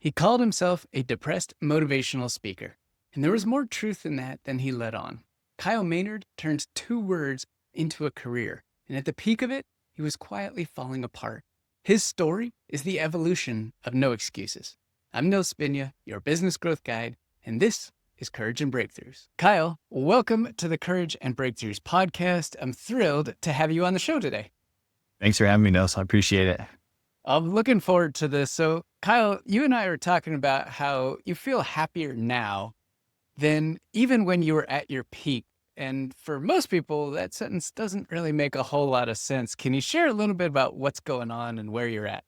He called himself a depressed motivational speaker, and there was more truth in that than he let on. Kyle Maynard turned 2 words into a career, and at the peak of it, he was quietly falling apart. His story is the evolution of no excuses. I'm Nil Spinya, your business growth guide, and this is Courage and Breakthroughs. Kyle, welcome to the Courage and Breakthroughs podcast. I'm thrilled to have you on the show today. Thanks for having me, Nils. I appreciate it. I'm looking forward to this. So, Kyle, you and I were talking about how you feel happier now than even when you were at your peak. And for most people, that sentence doesn't really make a whole lot of sense. Can you share a little bit about what's going on and where you're at?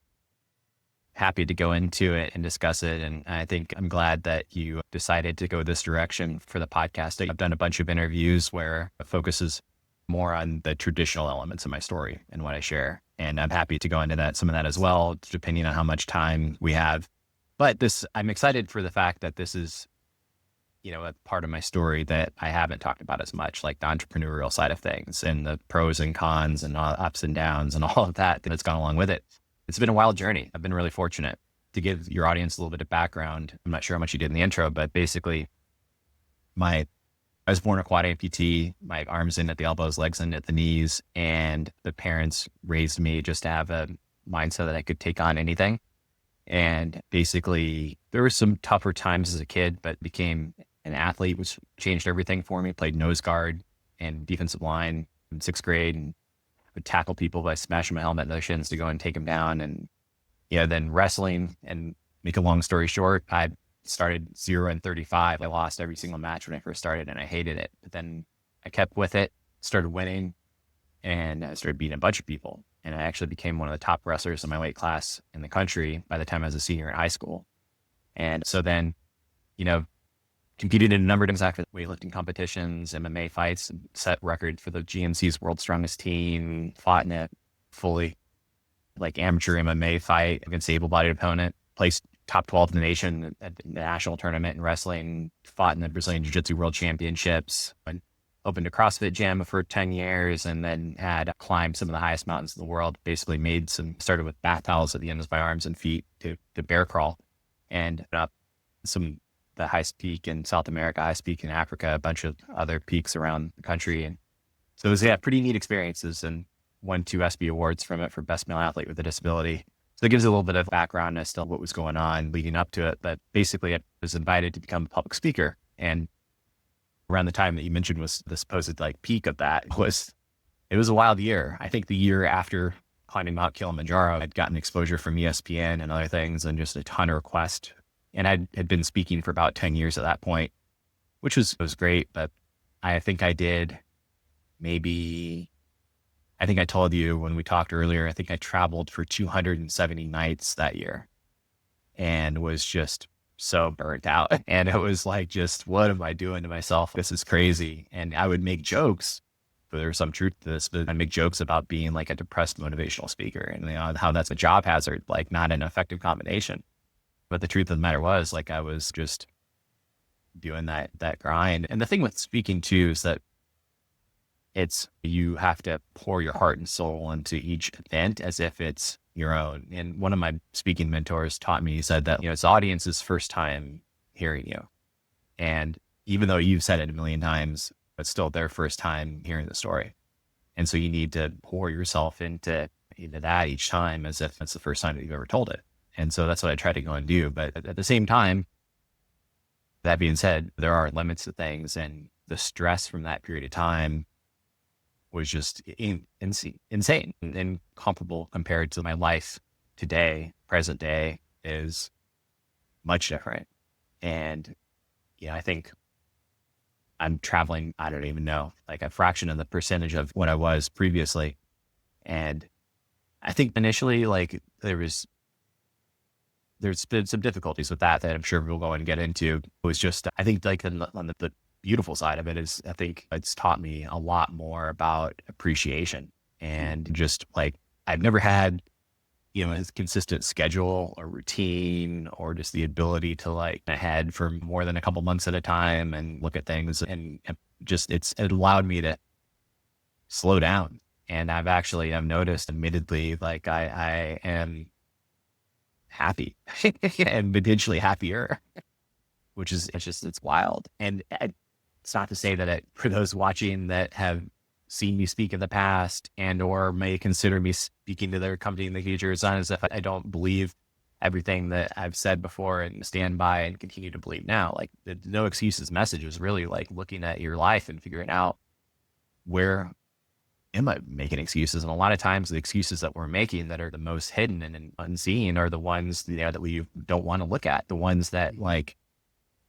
Happy to go into it and discuss it. And I think I'm glad that you decided to go this direction for the podcast. I've done a bunch of interviews where it focuses more on the traditional elements of my story and what I share. And I'm happy to go into some of that as well, depending on how much time we have. But I'm excited for the fact that this is, a part of my story that I haven't talked about as much, like the entrepreneurial side of things and the pros and cons and all ups and downs and all of that that's gone along with it. It's been a wild journey. I've been really fortunate. To give your audience a little bit of background, I'm not sure how much you did in the intro, but basically I was born a quad amputee, my arms in at the elbows, legs in at the knees, and the parents raised me just to have a mindset that I could take on anything. And basically there were some tougher times as a kid, but became an athlete, which changed everything for me. Played nose guard and defensive line in 6th grade and would tackle people by smashing my helmet in their shins to go and take them down. And then wrestling, and make a long story short, I started 0-35. I lost every single match when I first started and I hated it. But then I kept with it, started winning, and I started beating a bunch of people. And I actually became one of the top wrestlers in my weight class in the country by the time I was a senior in high school. And so then, competed in a number of different weightlifting competitions, MMA fights, and set record for the GNC's World's Strongest Team, fought in a fully amateur MMA fight against an able-bodied opponent, placed top 12 in the nation at the national tournament in wrestling, fought in the Brazilian Jiu-Jitsu World Championships, and opened a CrossFit gym for 10 years, and then had climbed some of the highest mountains in the world. Basically started with bath towels at the ends of my arms and feet to bear crawl, and up the highest peak in South America, highest peak in Africa, a bunch of other peaks around the country. And so it was, pretty neat experiences, and won 2 ESPY awards from it for Best Male Athlete with a Disability. So it gives a little bit of background as to what was going on leading up to it. But basically I was invited to become a public speaker. And around the time that you mentioned was the supposed peak of that, it was a wild year. I think the year after climbing Mount Kilimanjaro, I'd gotten exposure from ESPN and other things, and just a ton of requests. And I had been speaking for about 10 years at that point, which was great. But I think I did I think I told you when we talked earlier, I think I traveled for 270 nights that year and was just so burnt out. And it was what am I doing to myself? This is crazy. And I would make jokes, but there's some truth to this, but I'd make jokes about being a depressed motivational speaker and how that's a job hazard, not an effective combination. But the truth of the matter was, I was just doing that grind. And the thing with speaking too is that you have to pour your heart and soul into each event as if it's your own. And one of my speaking mentors taught me, he said that, it's the audience's first time hearing you. And even though you've said it a million times, it's still their first time hearing the story. And so you need to pour yourself into that each time as if it's the first time that you've ever told it. And so that's what I try to go and do. But at the same time, that being said, there are limits to things, and the stress from that period of time was just insane and incomparable compared to my life today. Present day is much different. And, I think I'm traveling, I don't even know, a fraction of the percentage of what I was previously. And I think initially, there's been some difficulties with that I'm sure we'll go and get into. It was just, I think on the beautiful side of it is, I think it's taught me a lot more about appreciation, and just I've never had, a consistent schedule or routine, or just the ability to ahead for more than a couple months at a time and look at things, and just, it allowed me to slow down. And I've noticed, admittedly, I am happy and potentially happier, it's wild. And it's not to say that for those watching that have seen me speak in the past and or may consider me speaking to their company in the future, it's not as if I don't believe everything that I've said before and stand by and continue to believe now. Like the no excuses message is really like looking at your life and figuring out, where am I making excuses? And a lot of times the excuses that we're making that are the most hidden and unseen are the ones, that we don't want to look at, the ones that like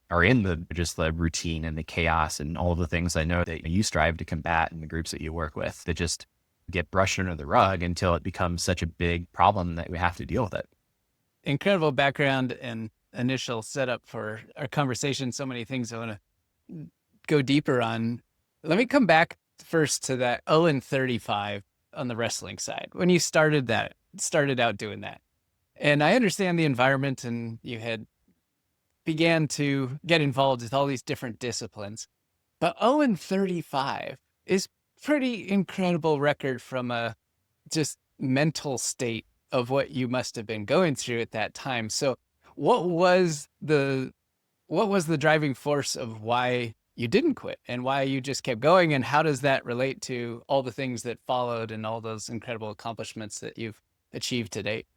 are in the routine and the chaos and all of the things I know that you strive to combat in the groups that you work with, that just get brushed under the rug until it becomes such a big problem that we have to deal with it. Incredible background and initial setup for our conversation. So many things I want to go deeper on. Let me come back first to that 0-35 on the wrestling side. When you started out doing that. And I understand the environment, and you had began to get involved with all these different disciplines. But 0-35 is pretty incredible record from a just mental state of what you must have been going through at that time. So what was the driving force of why you didn't quit and why you just kept going? And how does that relate to all the things that followed and all those incredible accomplishments that you've achieved to date?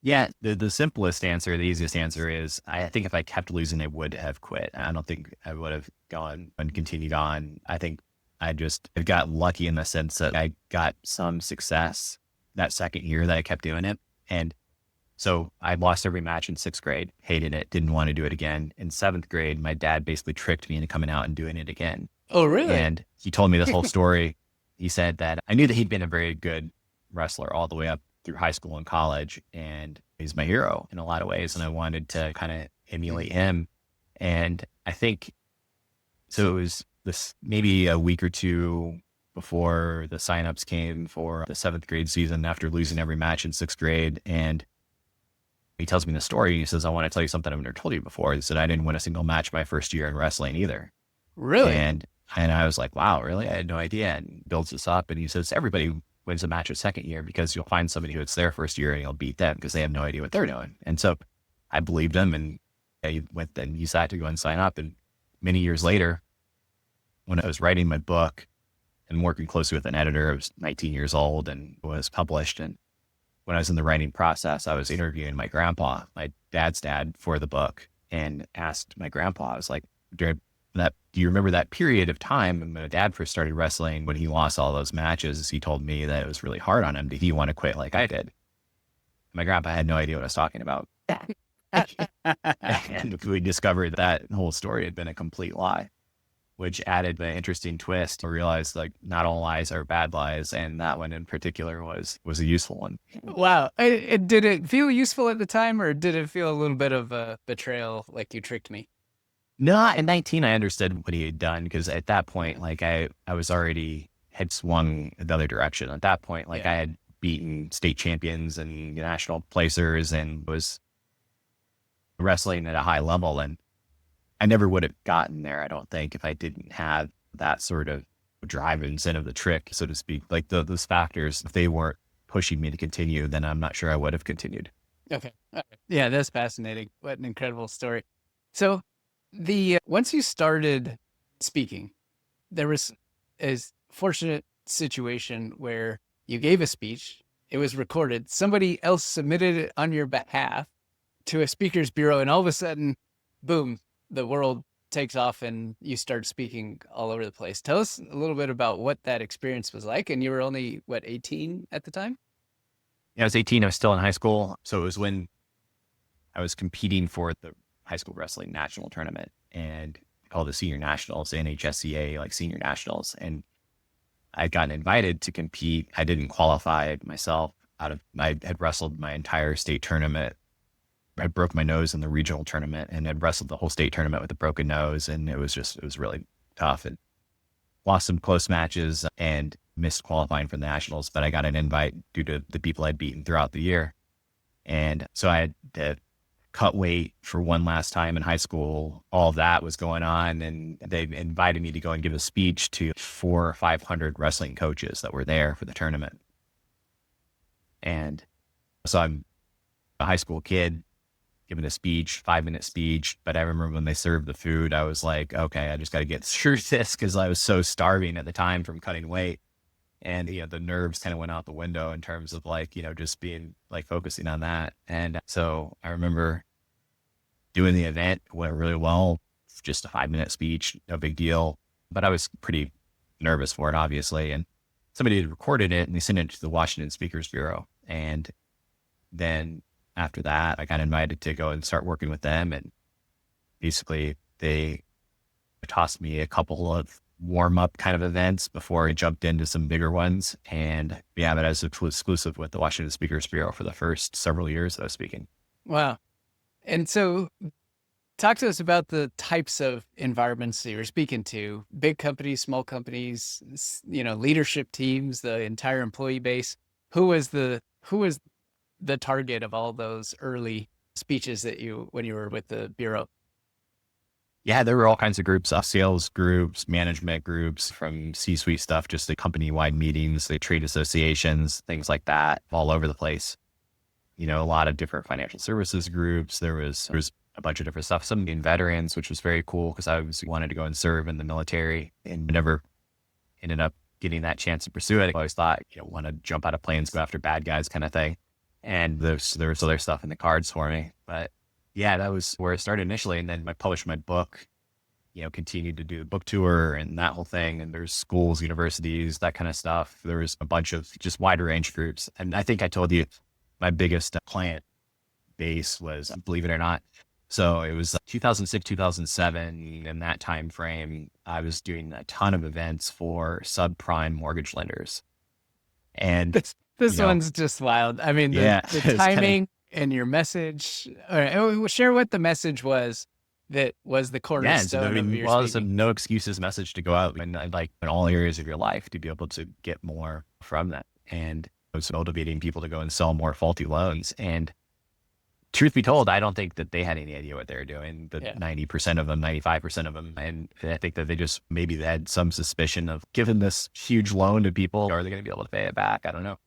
Yeah, the simplest answer, the easiest answer is, I think if I kept losing, I would have quit. I don't think I would have gone and continued on. I think I got lucky in the sense that I got some success that second year that I kept doing it. And so I lost every match in 6th grade, hated it, didn't want to do it again. In 7th grade, my dad basically tricked me into coming out and doing it again. Oh, really? And he told me this whole story. He said that I knew that he'd been a very good wrestler all the way up through high school and college, and he's my hero in a lot of ways. And I wanted to kind of emulate him. And I think, so it was this maybe a week or two before the signups came for the 7th grade season after losing every match in 6th grade. And he tells me the story. He says, I want to tell you something I've never told you before. He said, I didn't win a single match my first year in wrestling either. Really? And I was like, wow, really? I had no idea. And builds this up. And he says, everybody wins a match a second year because you'll find somebody who it's their first year and you'll beat them because they have no idea what they're doing. And so I believed him, and I went and decided to go and sign up. And many years later, when I was writing my book and working closely with an editor, I was 19 years old and was published. And when I was in the writing process, I was interviewing my grandpa, my dad's dad, for the book, and asked my grandpa, I was like, do you remember that period of time when my dad first started wrestling, when he lost all those matches? He told me that it was really hard on him. Did he want to quit like I did? My grandpa had no idea what I was talking about. And we discovered that whole story had been a complete lie, which added the interesting twist. I realized like not all lies are bad lies. And that one in particular was a useful one. Wow. Did it feel useful at the time, or did it feel a little bit of a betrayal, like you tricked me? No, at 19, I understood what he had done, because at that point, like I was already had swung the other direction. At that point, like I had beaten state champions and national placers and was wrestling at a high level. And I never would have gotten there, I don't think, if I didn't have that sort of drive and of the trick, so to speak. Like those factors, if they weren't pushing me to continue, then I'm not sure I would have continued. Okay. Yeah, that's fascinating. What an incredible story. So once you started speaking, there was a fortunate situation where you gave a speech, it was recorded, somebody else submitted it on your behalf to a speakers bureau, and all of a sudden, boom, the world takes off and you start speaking all over the place. Tell us a little bit about what that experience was like. And you were only, 18 at the time? Yeah, I was 18. I was still in high school. So it was when I was competing for the high school wrestling national tournament, and called the senior nationals, NHSCA, like senior nationals. And I'd gotten invited to compete. I didn't qualify myself I had wrestled my entire state tournament. I broke my nose in the regional tournament and had wrestled the whole state tournament with a broken nose. And it was really tough, and lost some close matches and missed qualifying for the nationals, but I got an invite due to the people I'd beaten throughout the year. And so I had to cut weight for one last time in high school. All of that was going on, and they invited me to go and give a speech to 400 or 500 wrestling coaches that were there for the tournament. And so I'm a high school kid giving a speech, 5-minute speech. But I remember when they served the food, I was like, okay, I just got to get through this because I was so starving at the time from cutting weight. And, the nerves kind of went out the window in terms of like, just being like focusing on that. And so I remember doing the event, went really well, just a 5-minute speech, no big deal. But I was pretty nervous for it, obviously. And somebody had recorded it and they sent it to the Washington Speakers Bureau. And then after that, I got invited to go and start working with them. And basically they tossed me a couple of warm-up kind of events before I jumped into some bigger ones. And yeah, but I was exclusive with the Washington Speakers Bureau for the first several years that I was speaking. Wow. And so talk to us about the types of environments that you're speaking to: big companies, small companies, leadership teams, the entire employee base. Who was the target of all those early speeches when you were with the Bureau? Yeah, there were all kinds of groups, sales groups, management groups, from C-suite stuff, just the company-wide meetings, the trade associations, things like that, all over the place. A lot of different financial services groups. There was a bunch of different stuff, some being veterans, which was very cool because I wanted to go and serve in the military and never ended up getting that chance to pursue it. I always thought, want to jump out of planes, go after bad guys kind of thing. And there was other stuff in the cards for me. But yeah, that was where it started initially. And then I published my book, continued to do the book tour and that whole thing. And there's schools, universities, that kind of stuff. There was a bunch of just wider range groups. And I think I told you my biggest client base was, believe it or not. So it was 2006, 2007. In that time frame, I was doing a ton of events for subprime mortgage lenders. And this one's just wild. I mean, the timing and your message. All right, share what the message was that was the cornerstone of your speaking. It's a no excuses message to go out and like in all areas of your life to be able to get more from that. And it was motivating people to go and sell more faulty loans. And truth be told, I don't think that they had any idea what they were doing, 90% of them, 95% of them. And I think that they had some suspicion of giving this huge loan to people. Are they going to be able to pay it back? I don't know.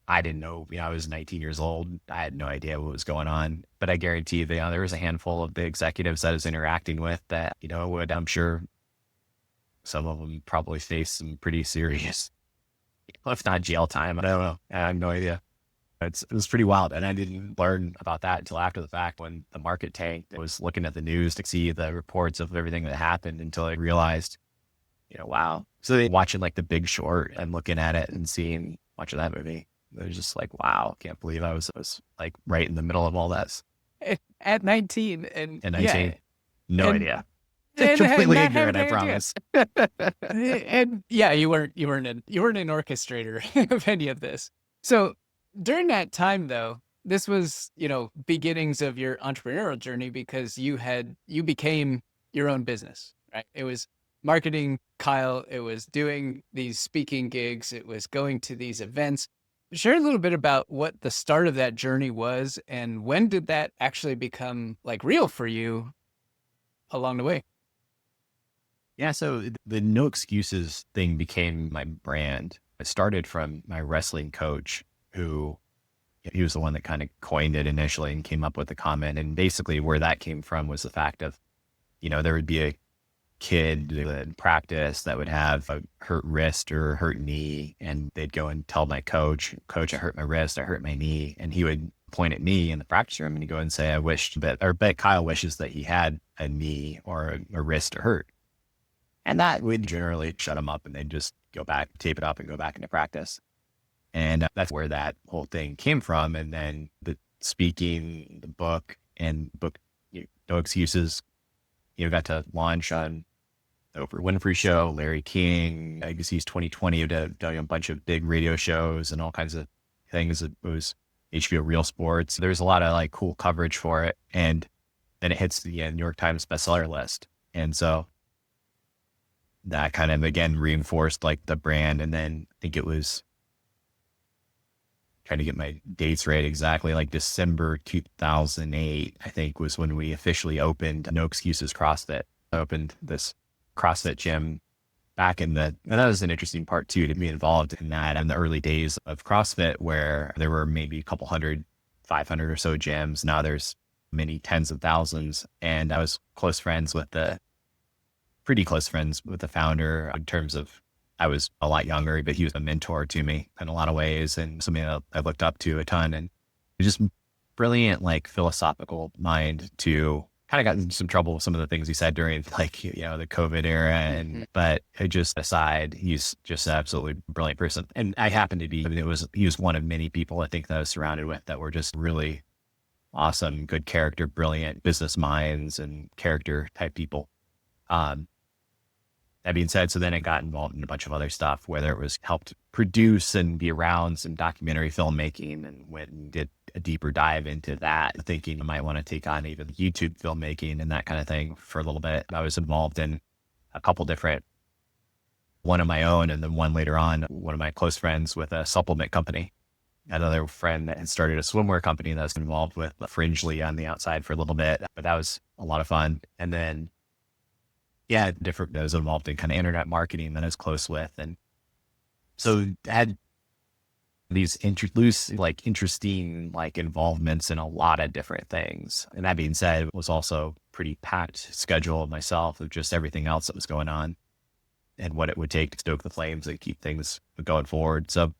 I didn't know, I was 19 years old. I had no idea what was going on, but I guarantee there was a handful of the executives that I was interacting with that, I'm sure some of them probably faced some pretty serious, if not jail time. I don't know. I have no idea. It was pretty wild. And I didn't learn about that until after the fact when the market tanked. I was looking at the news to see the reports of everything that happened until I realized, wow. So watching like The Big Short and looking at it and watching that movie, it was just like, wow, can't believe I was like right in the middle of all that. At 19. At 19, no idea. Completely ignorant, I promise. And yeah, you weren't an orchestrator of any of this. So during that time, though, this was, beginnings of your entrepreneurial journey because you became your own business, right? It was marketing Kyle. It was doing these speaking gigs. It was going to these events. Share a little bit about what the start of that journey was and when did that actually become like real for you along the way? Yeah. So the no excuses thing became my brand. It started from my wrestling coach, who he was the one that kind of coined it initially and came up with the comment. And basically where that came from was the fact of, there would be a kid in practice that would have a hurt wrist or hurt knee. And they'd go and tell my coach, I hurt my wrist, I hurt my knee. And he would point at me in the practice room and he'd go and say, I bet Kyle wishes that he had a knee or a wrist to hurt. And that would generally shut him up and they'd just go back, tape it up and go back into practice. And that's where that whole thing came from. And then the speaking, the book, No Excuses, got to launch on the Oprah Winfrey Show, Larry King, Legacy's 2020, done a bunch of big radio shows and all kinds of things. It was HBO Real Sports. There's a lot of like cool coverage for it. And then it hits the New York Times bestseller list. And so that kind of, again, reinforced like the brand. And then I think it was, trying to get my dates right exactly, like December 2008, I think, was when we officially opened No Excuses CrossFit. I opened this CrossFit gym back and that was an interesting part too, to be involved in that in the early days of CrossFit, where there were maybe a couple hundred 500 or so gyms. Now there's many tens of thousands. And I was pretty close friends with the founder in terms of I was a lot younger, but he was a mentor to me in a lot of ways and something that I looked up to a ton. And just brilliant, like philosophical mind to kind of got into some trouble with some of the things he said during like, the COVID era. And, but just aside, he's just an absolutely brilliant person. And I happen to be, he was one of many people I think that I was surrounded with that were just really awesome, good character, brilliant business minds and character type people. That being said, so then I got involved in a bunch of other stuff, whether it was helped produce and be around some documentary filmmaking and went and did a deeper dive into that, thinking I might want to take on even YouTube filmmaking and that kind of thing for a little bit. I was involved in a couple different, one of my own, and then one later on, one of my close friends with a supplement company. Another friend that had started a swimwear company that I was involved with fringely on the outside for a little bit, but that was a lot of fun. And then I was involved in kind of internet marketing that I was close with. And so I had these interesting involvements in a lot of different things. And that being said, it was also pretty packed schedule of myself of just everything else that was going on and what it would take to stoke the flames and keep things going forward. So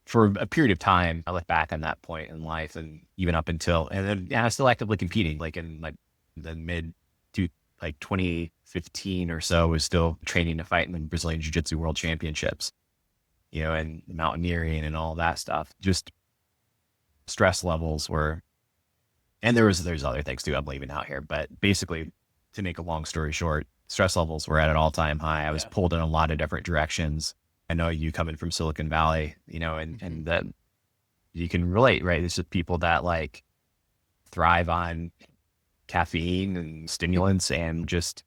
for a period of time, I look back on that point in life and even up until, and then I was still actively competing, like in the mid to 2015 or so, was still training to fight in the Brazilian Jiu-Jitsu World Championships, and mountaineering and all that stuff. Just stress levels were, and there's other things too I'm leaving out here, but basically, to make a long story short, stress levels were at an all-time high. I was pulled in a lot of different directions. I know you coming from Silicon Valley, and that you can relate, right? It's just people that like thrive on caffeine and stimulants and just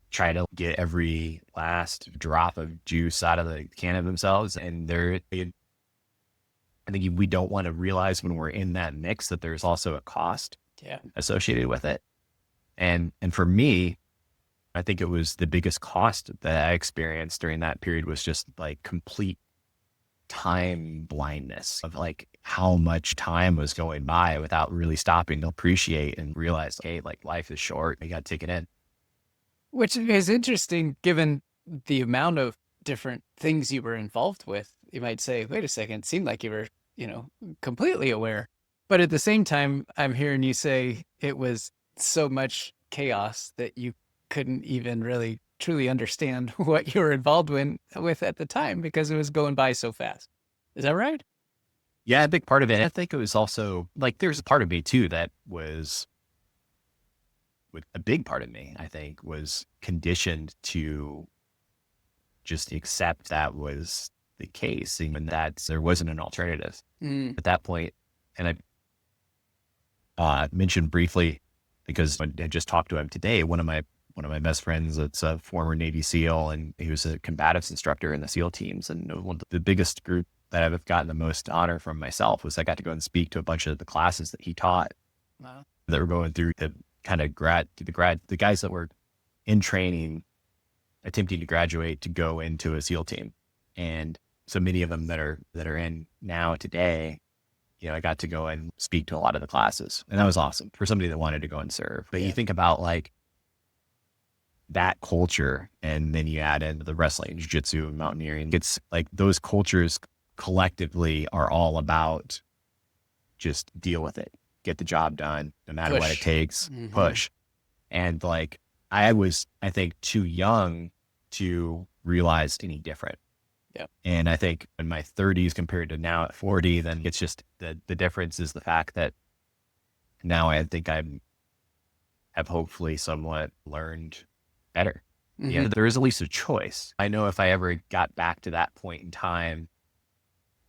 try to get every last drop of juice out of the can of themselves. And I think we don't want to realize when we're in that mix that there's also a cost associated with it. And for me, I think it was the biggest cost that I experienced during that period was just like complete time blindness of like how much time was going by without really stopping to appreciate and realize, hey, like life is short. You got to take it in. Which is interesting given the amount of different things you were involved with. You might say, wait a second, it seemed like you were, completely aware. But at the same time, I'm hearing you say it was so much chaos that you couldn't even really truly understand what you were involved with at the time because it was going by so fast. Is that right? Yeah, a big part of it. I think it was also like, there's a part of me too that was, a big part of me, I think, was conditioned to just accept that was the case, even that there wasn't an alternative at that point. And I mentioned briefly, because I just talked to him today, one of my best friends, it's a former Navy SEAL, and he was a combatives instructor in the SEAL teams. And one of the biggest group that I've gotten the most honor from myself was I got to go and speak to a bunch of the classes that he taught. Wow. That were going through the kind of the guys that were in training, attempting to graduate to go into a SEAL team. And so many of them that are in now today, I got to go and speak to a lot of the classes, and that was awesome for somebody that wanted to go and serve. But you think about like that culture, and then you add in the wrestling, jiu-jitsu, and mountaineering. It's like those cultures collectively are all about just deal with it, get the job done, no matter what it takes, push. And like, I was, I think, too young to realize any different. Yeah. And I think in my 30s compared to now at 40, then it's just the difference is the fact that now I think have hopefully somewhat learned better. There is at least a choice. I know if I ever got back to that point in time,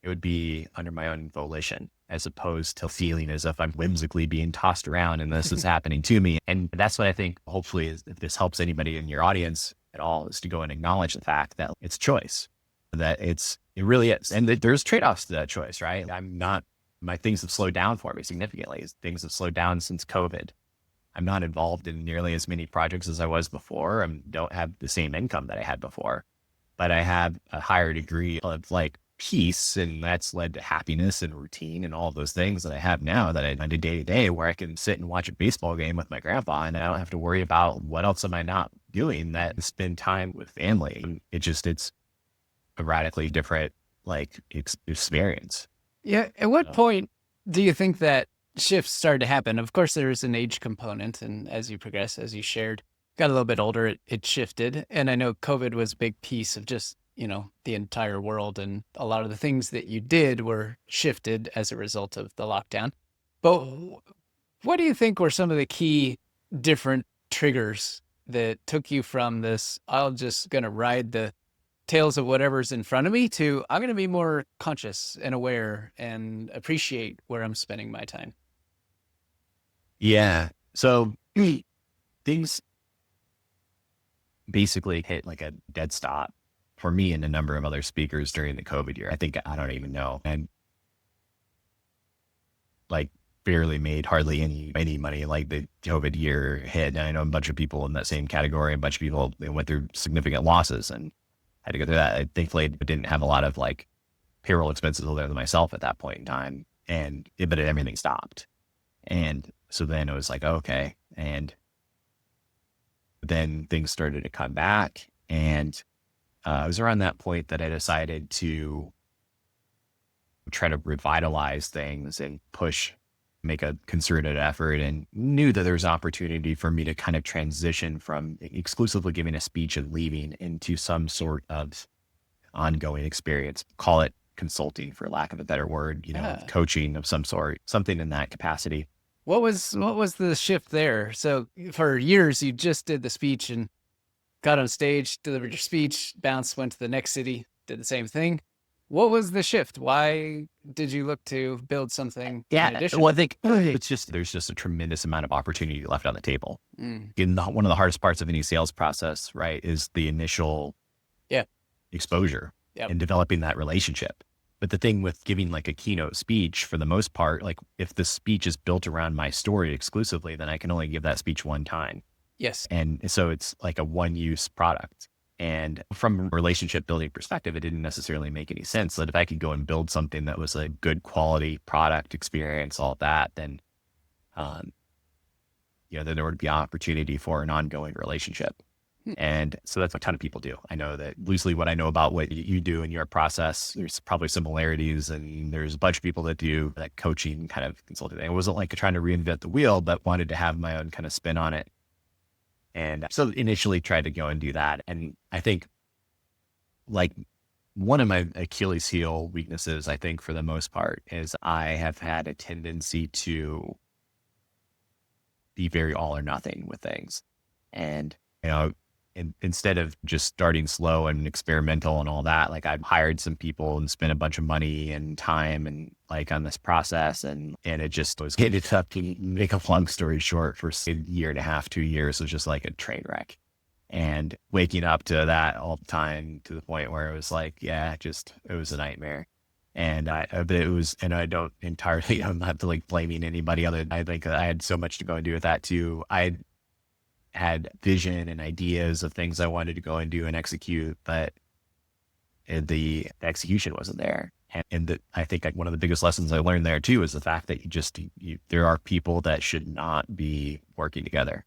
it would be under my own volition, as opposed to feeling as if I'm whimsically being tossed around and this is happening to me. And that's what I think, hopefully, if this helps anybody in your audience at all, is to go and acknowledge the fact that it's choice, that it really is. And there's trade-offs to that choice, right? My things have slowed down for me significantly. Things have slowed down since COVID. I'm not involved in nearly as many projects as I was before. I don't have the same income that I had before, but I have a higher degree of like peace, and that's led to happiness and routine and all of those things that I have now that I do day to day, where I can sit and watch a baseball game with my grandpa and I don't have to worry about what else am I not doing, that spend time with family. And it's a radically different experience. Yeah. At what point do you think that shift started to happen? Of course, there is an age component. And as you progress, as you shared, got a little bit older, it shifted. And I know COVID was a big piece of just, the entire world. And a lot of the things that you did were shifted as a result of the lockdown. But what do you think were some of the key different triggers that took you from this, I'll just going to ride the tails of whatever's in front of me, to I'm going to be more conscious and aware and appreciate where I'm spending my time? Yeah. So things basically hit like a dead stop for me and a number of other speakers during the COVID year. I don't even know. And like barely made hardly any money like the COVID year hit. And I know a bunch of people in that same category, a bunch of people, they went through significant losses and had to go through that. I thankfully didn't have a lot of like payroll expenses other than myself at that point in time. But everything stopped. And so then it was like, okay. And then things started to come back, and it was around that point that I decided to try to revitalize things and make a concerted effort, and knew that there was opportunity for me to kind of transition from exclusively giving a speech and leaving into some sort of ongoing experience. Call it consulting, for lack of a better word, coaching of some sort, something in that capacity. What was the shift there? So for years, you just did the speech and got on stage, delivered your speech, bounced, went to the next city, did the same thing. What was the shift? Why did you look to build something in addition? Well, I think there's just a tremendous amount of opportunity left on the table. One of the hardest parts of any sales process, right, is the initial exposure and developing that relationship. But the thing with giving like a keynote speech, for the most part, like if the speech is built around my story exclusively, then I can only give that speech one time. Yes. And so it's like a one-use product. And from a relationship building perspective, it didn't necessarily make any sense that if I could go and build something that was a good quality product experience, all of that, then, then there would be opportunity for an ongoing relationship. And so that's what a ton of people do. I know that loosely what I know about what you do in your process, there's probably similarities, and there's a bunch of people that do that coaching kind of consulting thing. It wasn't like trying to reinvent the wheel, but wanted to have my own kind of spin on it. And so initially tried to go and do that. And I think like one of my Achilles heel weaknesses, I think for the most part, is I have had a tendency to be very all or nothing with things. And, instead of just starting slow and experimental and all that, like I've hired some people and spent a bunch of money and time and like on this process. And it just was ended up, to make a long story short, for a year and a half, 2 years, was just like a train wreck. And waking up to that all the time, to the point where it was like, it was a nightmare. And I don't entirely, I'm not like blaming anybody other. I think I had so much to go and do with that too. I had vision and ideas of things I wanted to go and do and execute, but the execution wasn't there. And I think one of the biggest lessons I learned there too is the fact that there are people that should not be working together.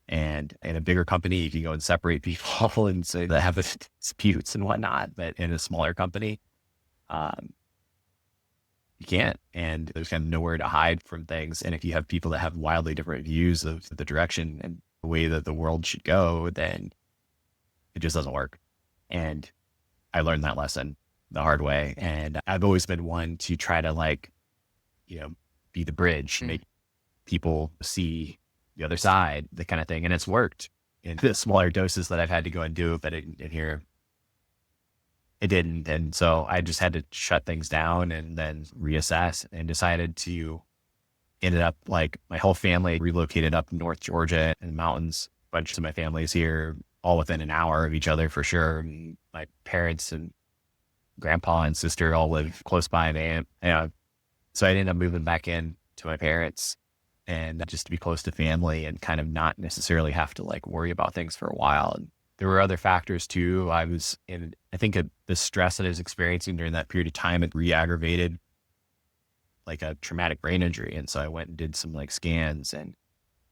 And in a bigger company, you can go and separate people and say that have disputes and whatnot. But in a smaller company, you can't, and there's kind of nowhere to hide from things. And if you have people that have wildly different views of the direction and the way that the world should go, then it just doesn't work. And I learned that lesson the hard way. And I've always been one to try to be the bridge, make people see the other side, the kind of thing. And it's worked in the smaller doses that I've had to go and do, but in here, it didn't. And so I just had to shut things down and then reassess, and ended up like my whole family relocated up North Georgia in the mountains. A bunch of my family's here, all within an hour of each other for sure. My parents and grandpa and sister all live close by. So I ended up moving back in to my parents, and just to be close to family and kind of not necessarily have to like worry about things for a while. And there were other factors too. I think the stress that I was experiencing during that period of time, it re-aggravated like a traumatic brain injury. And so I went and did some like scans and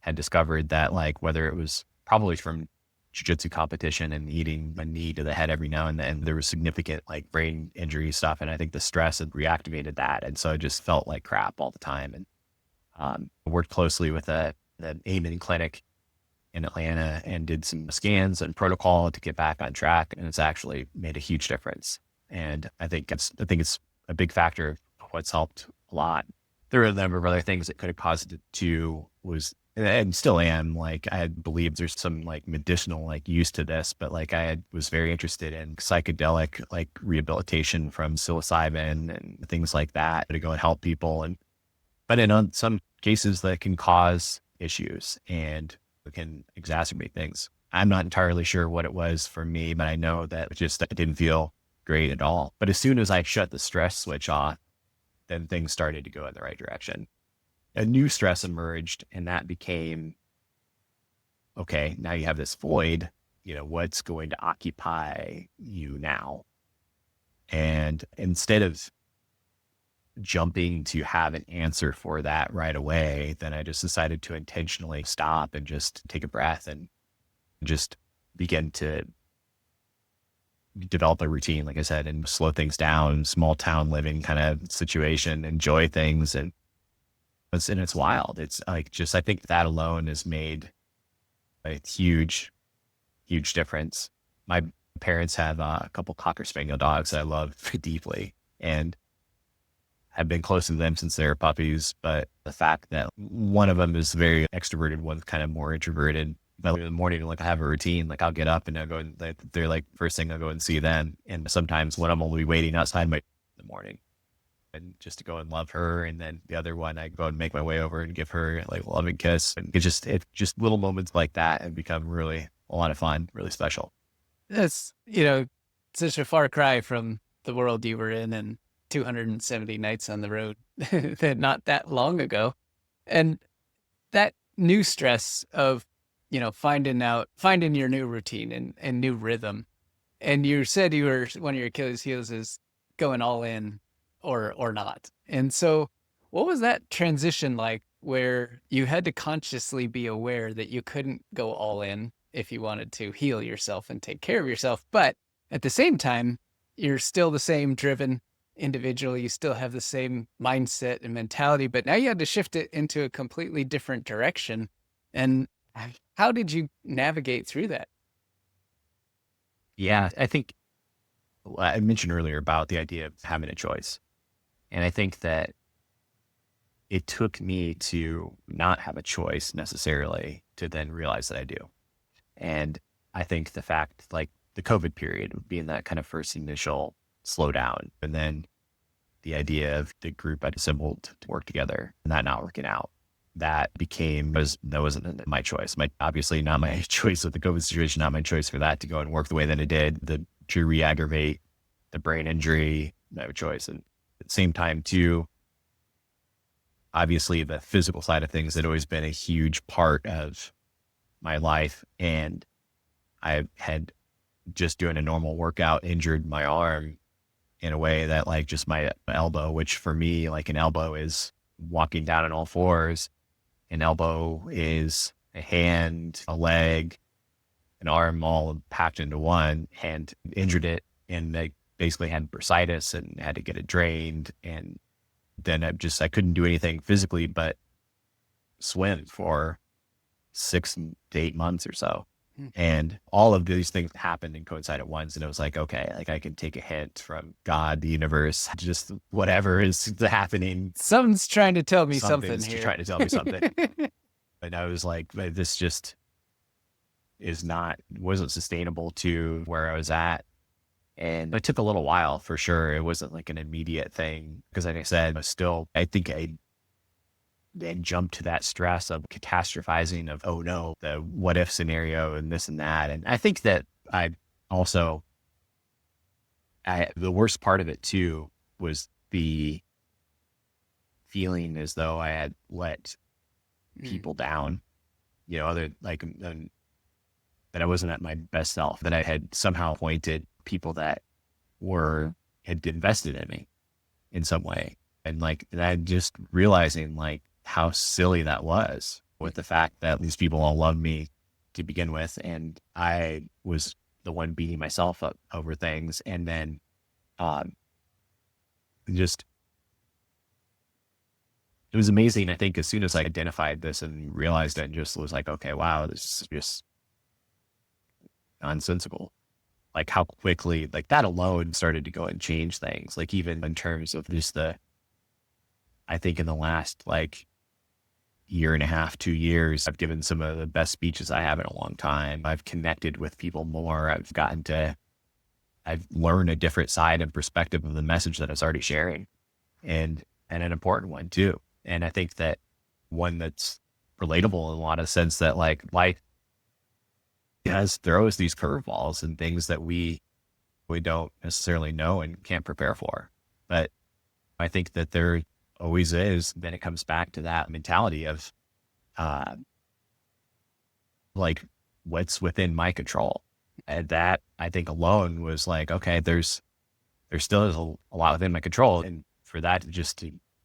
had discovered that like whether it was probably from jiu-jitsu competition and eating a knee to the head every now and then, there was significant like brain injury stuff. And I think the stress had reactivated that. And so I just felt like crap all the time. And worked closely with the Amen clinic in Atlanta and did some scans and protocol to get back on track. And it's actually made a huge difference. And I think it's a big factor of what's helped a lot. There are a number of other things that could have caused it to and still am, like, I believe there's some like medicinal like use to this, but like was very interested in psychedelic like rehabilitation from psilocybin and things like that to go and help people. But in some cases that can cause issues and it can exacerbate things. I'm not entirely sure what it was for me, but I know that it didn't feel great at all. But as soon as I shut the stress switch off, then things started to go in the right direction. A new stress emerged, and that became, okay, now you have this void, what's going to occupy you now? And instead of jumping to have an answer for that right away, then I just decided to intentionally stop and just take a breath and just begin to develop a routine, like I said, and slow things down, small town living kind of situation, enjoy things. And it's wild. It's like, I think that alone has made a huge, huge difference. My parents have a couple Cocker Spaniel dogs that I love deeply and have been close to them since they were puppies. But the fact that one of them is very extroverted, one's kind of more introverted. But in the morning, like I have a routine, like I'll get up and I'll go and they're like first thing I'll go and see them. And sometimes one of them will be waiting outside in the morning and just to go and love her. And then the other one, I go and make my way over and give her like a loving kiss. And it's just little moments like that have become really a lot of fun, really special. That's, such a far cry from the world you were in and 270 nights on the road that not that long ago. And that new stress of, finding your new routine and new rhythm. And you said one of your Achilles heels is going all in or not. And so what was that transition like where you had to consciously be aware that you couldn't go all in if you wanted to heal yourself and take care of yourself, but at the same time, you're still the same driven individual. You still have the same mindset and mentality, but now you had to shift it into a completely different direction. And how did you navigate through that? Yeah, I think I mentioned earlier about the idea of having a choice. And I think that it took me to not have a choice necessarily to then realize that I do. And I think the fact, like the COVID period being that kind of first initial slowdown, and then the idea of the group I'd assembled to work together and that not working out, that wasn't my choice. Obviously not my choice with the COVID situation, not my choice for that to go and work the way that it did, to re-aggravate the brain injury, no choice. And at the same time too, obviously the physical side of things had always been a huge part of my life. And I had just doing a normal workout injured my arm in a way that like just my elbow, which for me, like an elbow is walking down on all fours. An elbow is a hand, a leg, an arm all packed into one, and injured it. And I basically had bursitis and had to get it drained. And then I couldn't do anything physically but swim for 6 to 8 months or so. And all of these things happened and coincided at once. And it was like, okay, like I can take a hint from God, the universe, just whatever is happening. Something's trying to tell me something here. Trying to tell me something. And I was like, this just wasn't sustainable to where I was at. And it took a little while for sure. It wasn't like an immediate thing because like I said, I think I then jumped to that stress of catastrophizing of, oh no, the what if scenario and this and that. And I think that the worst part of it too was the feeling as though I had let people down, other like that I wasn't at my best self, that I had somehow appointed people that had invested in me in some way. And like, and I just realizing like how silly that was, with the fact that these people all loved me to begin with. And I was the one beating myself up over things. And then, just, it was amazing. I think as soon as I identified this and realized it, and just was like, okay, wow, this is just nonsensical. Like how quickly, like that alone started to go and change things. Like even in terms of just I think in the last like year and a half, 2 years, I've given some of the best speeches I have in a long time. I've connected with people more. I've learned a different side and perspective of the message that I was already sharing, and an important one too. And I think that one that's relatable in a lot of sense, that like life throws these curveballs and things that we don't necessarily know and can't prepare for. But I think that there always is, then it comes back to that mentality of like what's within my control. And that I think alone was like, okay, there still is a lot within my control. And for that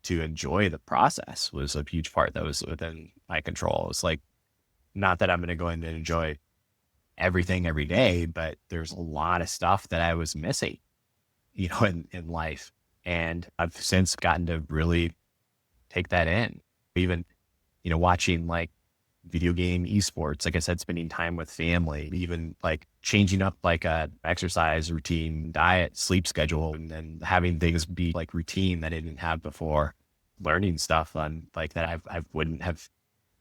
to enjoy the process was a huge part that was within my control. It's like, not that I'm going to go in and enjoy everything every day, but there's a lot of stuff that I was missing, in life. And I've since gotten to really take that in. Even, watching like video game esports, like I said, spending time with family, even like changing up like a exercise routine, diet, sleep schedule, and then having things be like routine that I didn't have before, learning stuff on like that I wouldn't have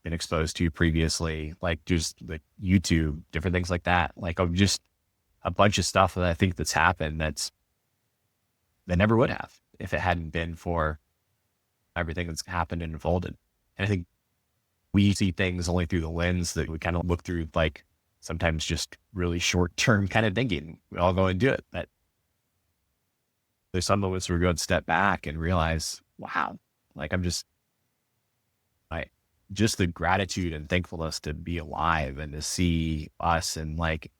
been exposed to previously, like just like YouTube, different things like that. Like just a bunch of stuff that I think that's happened that never would have if it hadn't been for everything that's happened and unfolded. And I think we see things only through the lens that we kind of look through, like sometimes just really short-term kind of thinking. We all go and do it. But there's some of us who go and step back and realize, wow, like just the gratitude and thankfulness to be alive and to see us and like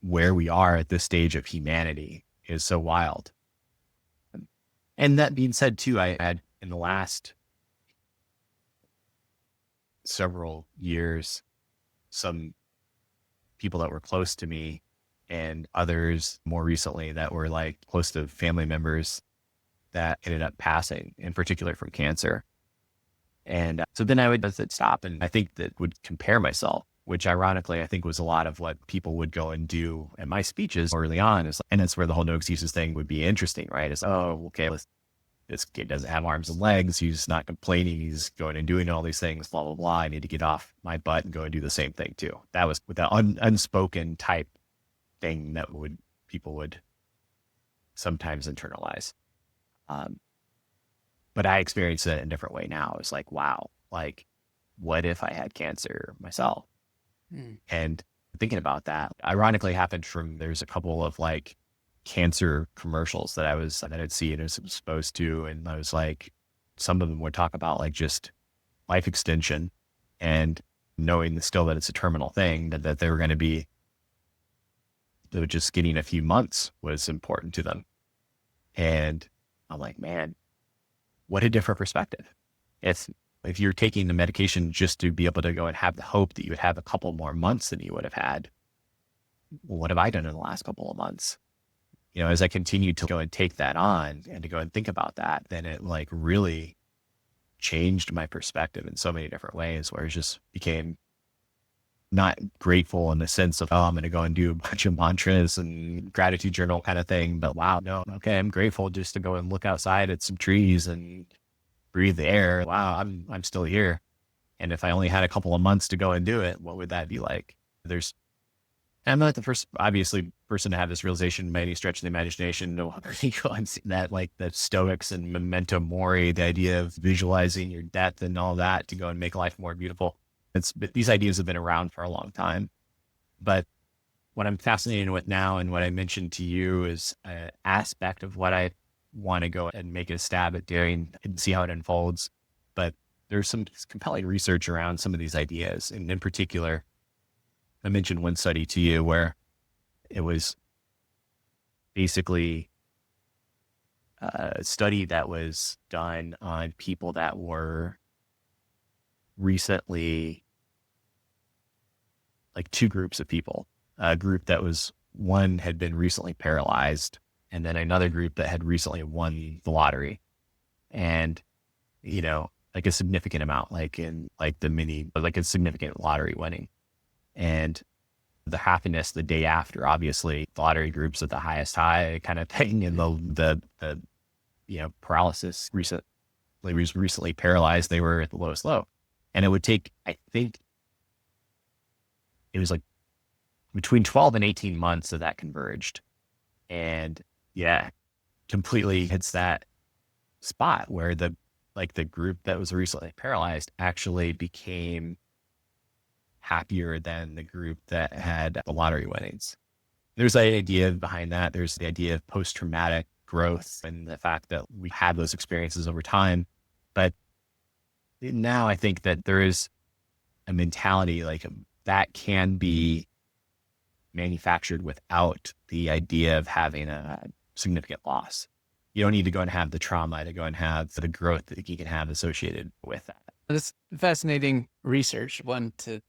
where we are at this stage of humanity is so wild. And that being said too, I had in the last several years, some people that were close to me and others more recently that were like close to family members that ended up passing, in particular from cancer. And so then I would just stop, and I think that would compare myself, which ironically I think was a lot of what people would go and do at my speeches early on. And it's where the whole no excuses thing would be interesting, right? It's, oh, okay, this kid doesn't have arms and legs. He's not complaining. He's going and doing all these things, blah, blah, blah. I need to get off my butt and go and do the same thing too. That was with the unspoken type thing that people would sometimes internalize. But I experience it in a different way now. It's like, wow, like what if I had cancer myself? And thinking about that, ironically happened there's a couple of like cancer commercials that I'd see and was exposed to. And I was like, some of them would talk about like just life extension and knowing still that it's a terminal thing, that they were going to be, just getting a few months was important to them. And I'm like, man, what a different perspective. If you're taking the medication just to be able to go and have the hope that you would have a couple more months than you would have had, what have I done in the last couple of months? As I continued to go and take that on and to go and think about that, then it like really changed my perspective in so many different ways, where it just became not grateful in the sense of, oh, I'm going to go and do a bunch of mantras and gratitude journal kind of thing. But wow, no, okay, I'm grateful just to go and look outside at some trees and breathe the air. Wow, I'm still here. And if I only had a couple of months to go and do it, what would that be like? I'm not the first, obviously, person to have this realization by any stretch of the imagination. No, that like the Stoics and memento mori, the idea of visualizing your death and all that to go and make life more beautiful. But these ideas have been around for a long time. But what I'm fascinated with now, and what I mentioned to you, is an aspect of what I want to go and make a stab at doing and see how it unfolds. But there's some compelling research around some of these ideas, and in particular, I mentioned one study to you where it was basically a study that was done on people that were recently, like two groups of people. A group that was, one had been recently paralyzed, and then another group that had recently won the lottery. And, like a significant amount, like in like like a significant lottery winning. And the happiness the day after, obviously the lottery group's at the highest high kind of thing. And the paralysis recently paralyzed, they were at the lowest low. And it would take, I think it was like between 12 and 18 months that converged. And yeah, completely hits that spot where the group that was recently paralyzed actually became happier than the group that had the lottery winnings. There's an idea behind that. There's the idea of post-traumatic growth and the fact that we had those experiences over time. But now I think that there is a mentality that can be manufactured without the idea of having a significant loss. You don't need to go and have the trauma to go and have the growth that you can have associated with that. It's fascinating research, one, to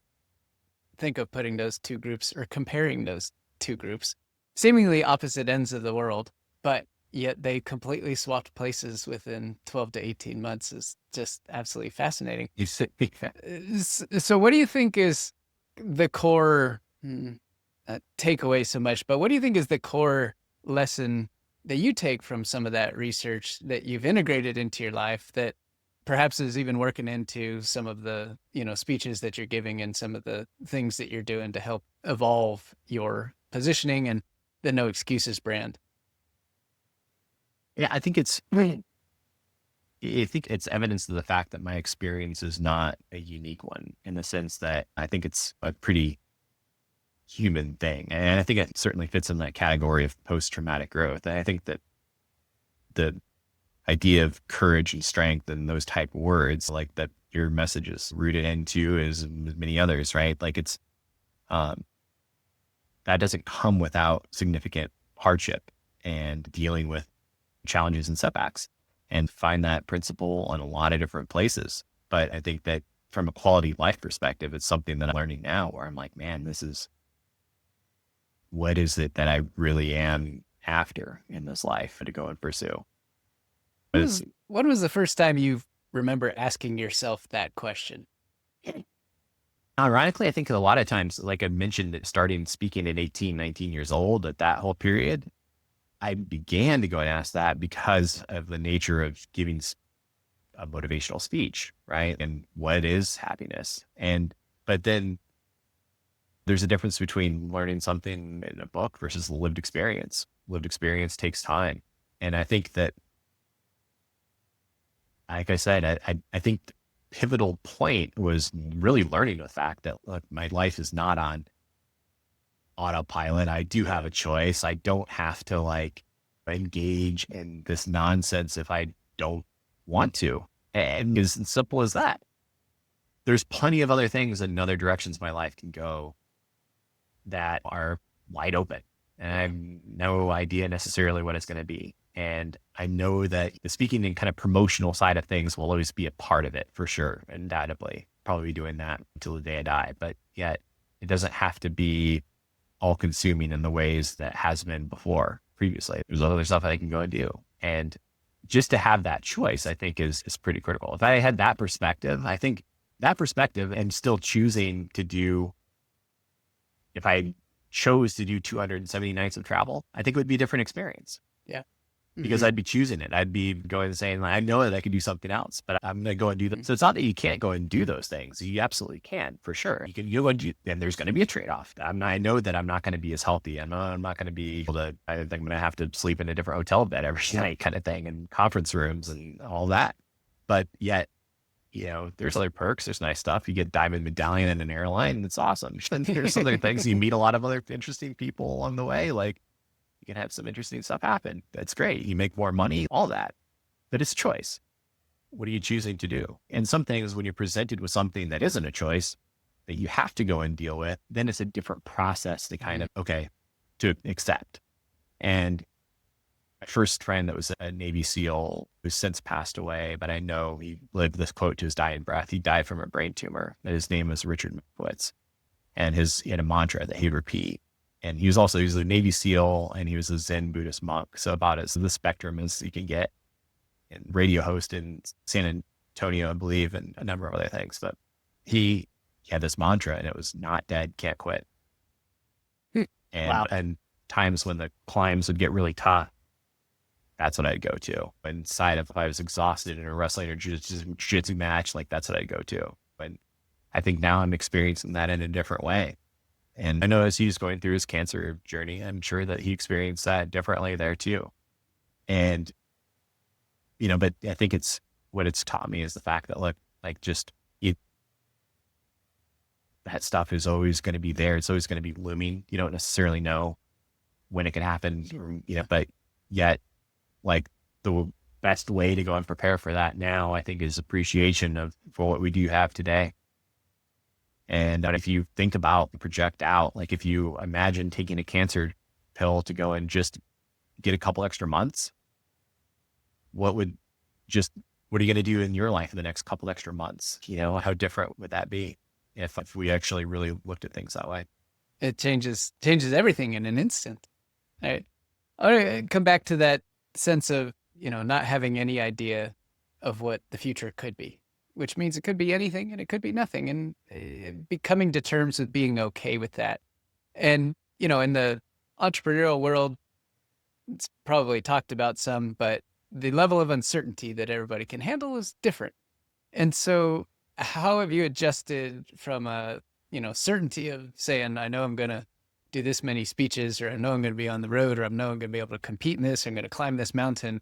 think of putting those two groups or comparing those two groups, seemingly opposite ends of the world, but yet they completely swapped places within 12 to 18 months is just absolutely fascinating. So what do you think is the core takeaway so much, but what do you think is the core lesson that you take from some of that research that you've integrated into your life that perhaps is even working into some of the, speeches that you're giving and some of the things that you're doing to help evolve your positioning and the No Excuses brand? Yeah, I think it's evidence of the fact that my experience is not a unique one, in the sense that I think it's a pretty human thing. And I think it certainly fits in that category of post-traumatic growth. And I think that the idea of courage and strength and those type of words, like that your message is rooted into, as many others, right? Like it's, that doesn't come without significant hardship and dealing with challenges and setbacks, and find that principle in a lot of different places. But I think that from a quality of life perspective, it's something that I'm learning now where I'm like, man, what is it that I really am after in this life to go and pursue? When was the first time you remember asking yourself that question? Ironically, I think a lot of times, like I mentioned, starting speaking at 18, 19 years old, at that whole period, I began to go and ask that because of the nature of giving a motivational speech, right? And what is happiness? But then there's a difference between learning something in a book versus lived experience. Lived experience takes time. And I think that, like I said, I think the pivotal point was really learning the fact that, look, my life is not on autopilot. I do have a choice. I don't have to engage in this nonsense if I don't want to. And it's as simple as that. There's plenty of other things and other directions my life can go that are wide open. And I have no idea necessarily what it's going to be. And I know that the speaking and kind of promotional side of things will always be a part of it for sure. Undoubtedly, probably be doing that until the day I die. But yet it doesn't have to be all consuming in the ways that has been before previously. There's other stuff I can go and do. And just to have that choice, I think is pretty critical. If I had that perspective, I think that perspective and still choosing to do, if I chose to do 270 nights of travel, I think it would be a different experience. Yeah. Because I'd be choosing it. I'd be going and saying, I know that I could do something else, but I'm going to go and do them. So it's not that you can't go and do those things. You absolutely can, for sure. You can go and do, and there's going to be a trade-off. I know that I'm not going to be as healthy. I'm not going to be able to, I think I'm going to have to sleep in a different hotel bed every night kind of thing, and conference rooms and all that. But yet, there's other perks. There's nice stuff. You get diamond medallion in an airline. It's awesome. And there's other things. You meet a lot of other interesting people along the way. You can have some interesting stuff happen. That's great. You make more money, all that. But it's a choice. What are you choosing to do? And some things, when you're presented with something that isn't a choice, that you have to go and deal with, then it's a different process to kind of, okay, to accept. And my first friend that was a Navy SEAL who's since passed away, but I know he lived this quote to his dying breath. He died from a brain tumor. His name was Richard Mickwitz. And he had a mantra that he'd repeat. And he was a Navy SEAL, and he was a Zen Buddhist monk. So about as the spectrum as you can get, and radio host in San Antonio, I believe, and a number of other things. But he had this mantra, and it was not dead, can't quit. And times when the climbs would get really tough, that's what I'd go to. Inside of, if I was exhausted in a wrestling or jiu-jitsu match, like that's what I'd go to. And I think now I'm experiencing that in a different way. And I know as he's going through his cancer journey, I'm sure that he experienced that differently there too. And, but I think what it's taught me is the fact that, look, like that stuff is always going to be there. It's always going to be looming. You don't necessarily know when it can happen, but yet, like, the best way to go and prepare for that now, I think, is appreciation for what we do have today. And if you think about, project out, like if you imagine taking a cancer pill to go and just get a couple extra months, what are you going to do in your life in the next couple extra months? How different would that be if we actually really looked at things that way? It changes everything in an instant. Right. I want to come back to that sense of, not having any idea of what the future could be, which means it could be anything and it could be nothing, and becoming to terms with being okay with that. And, in the entrepreneurial world, it's probably talked about some, but the level of uncertainty that everybody can handle is different. And so how have you adjusted from a, certainty of saying, I know I'm going to do this many speeches, or I know I'm going to be on the road, or I know I'm going to be able to compete in this, or I'm going to climb this mountain,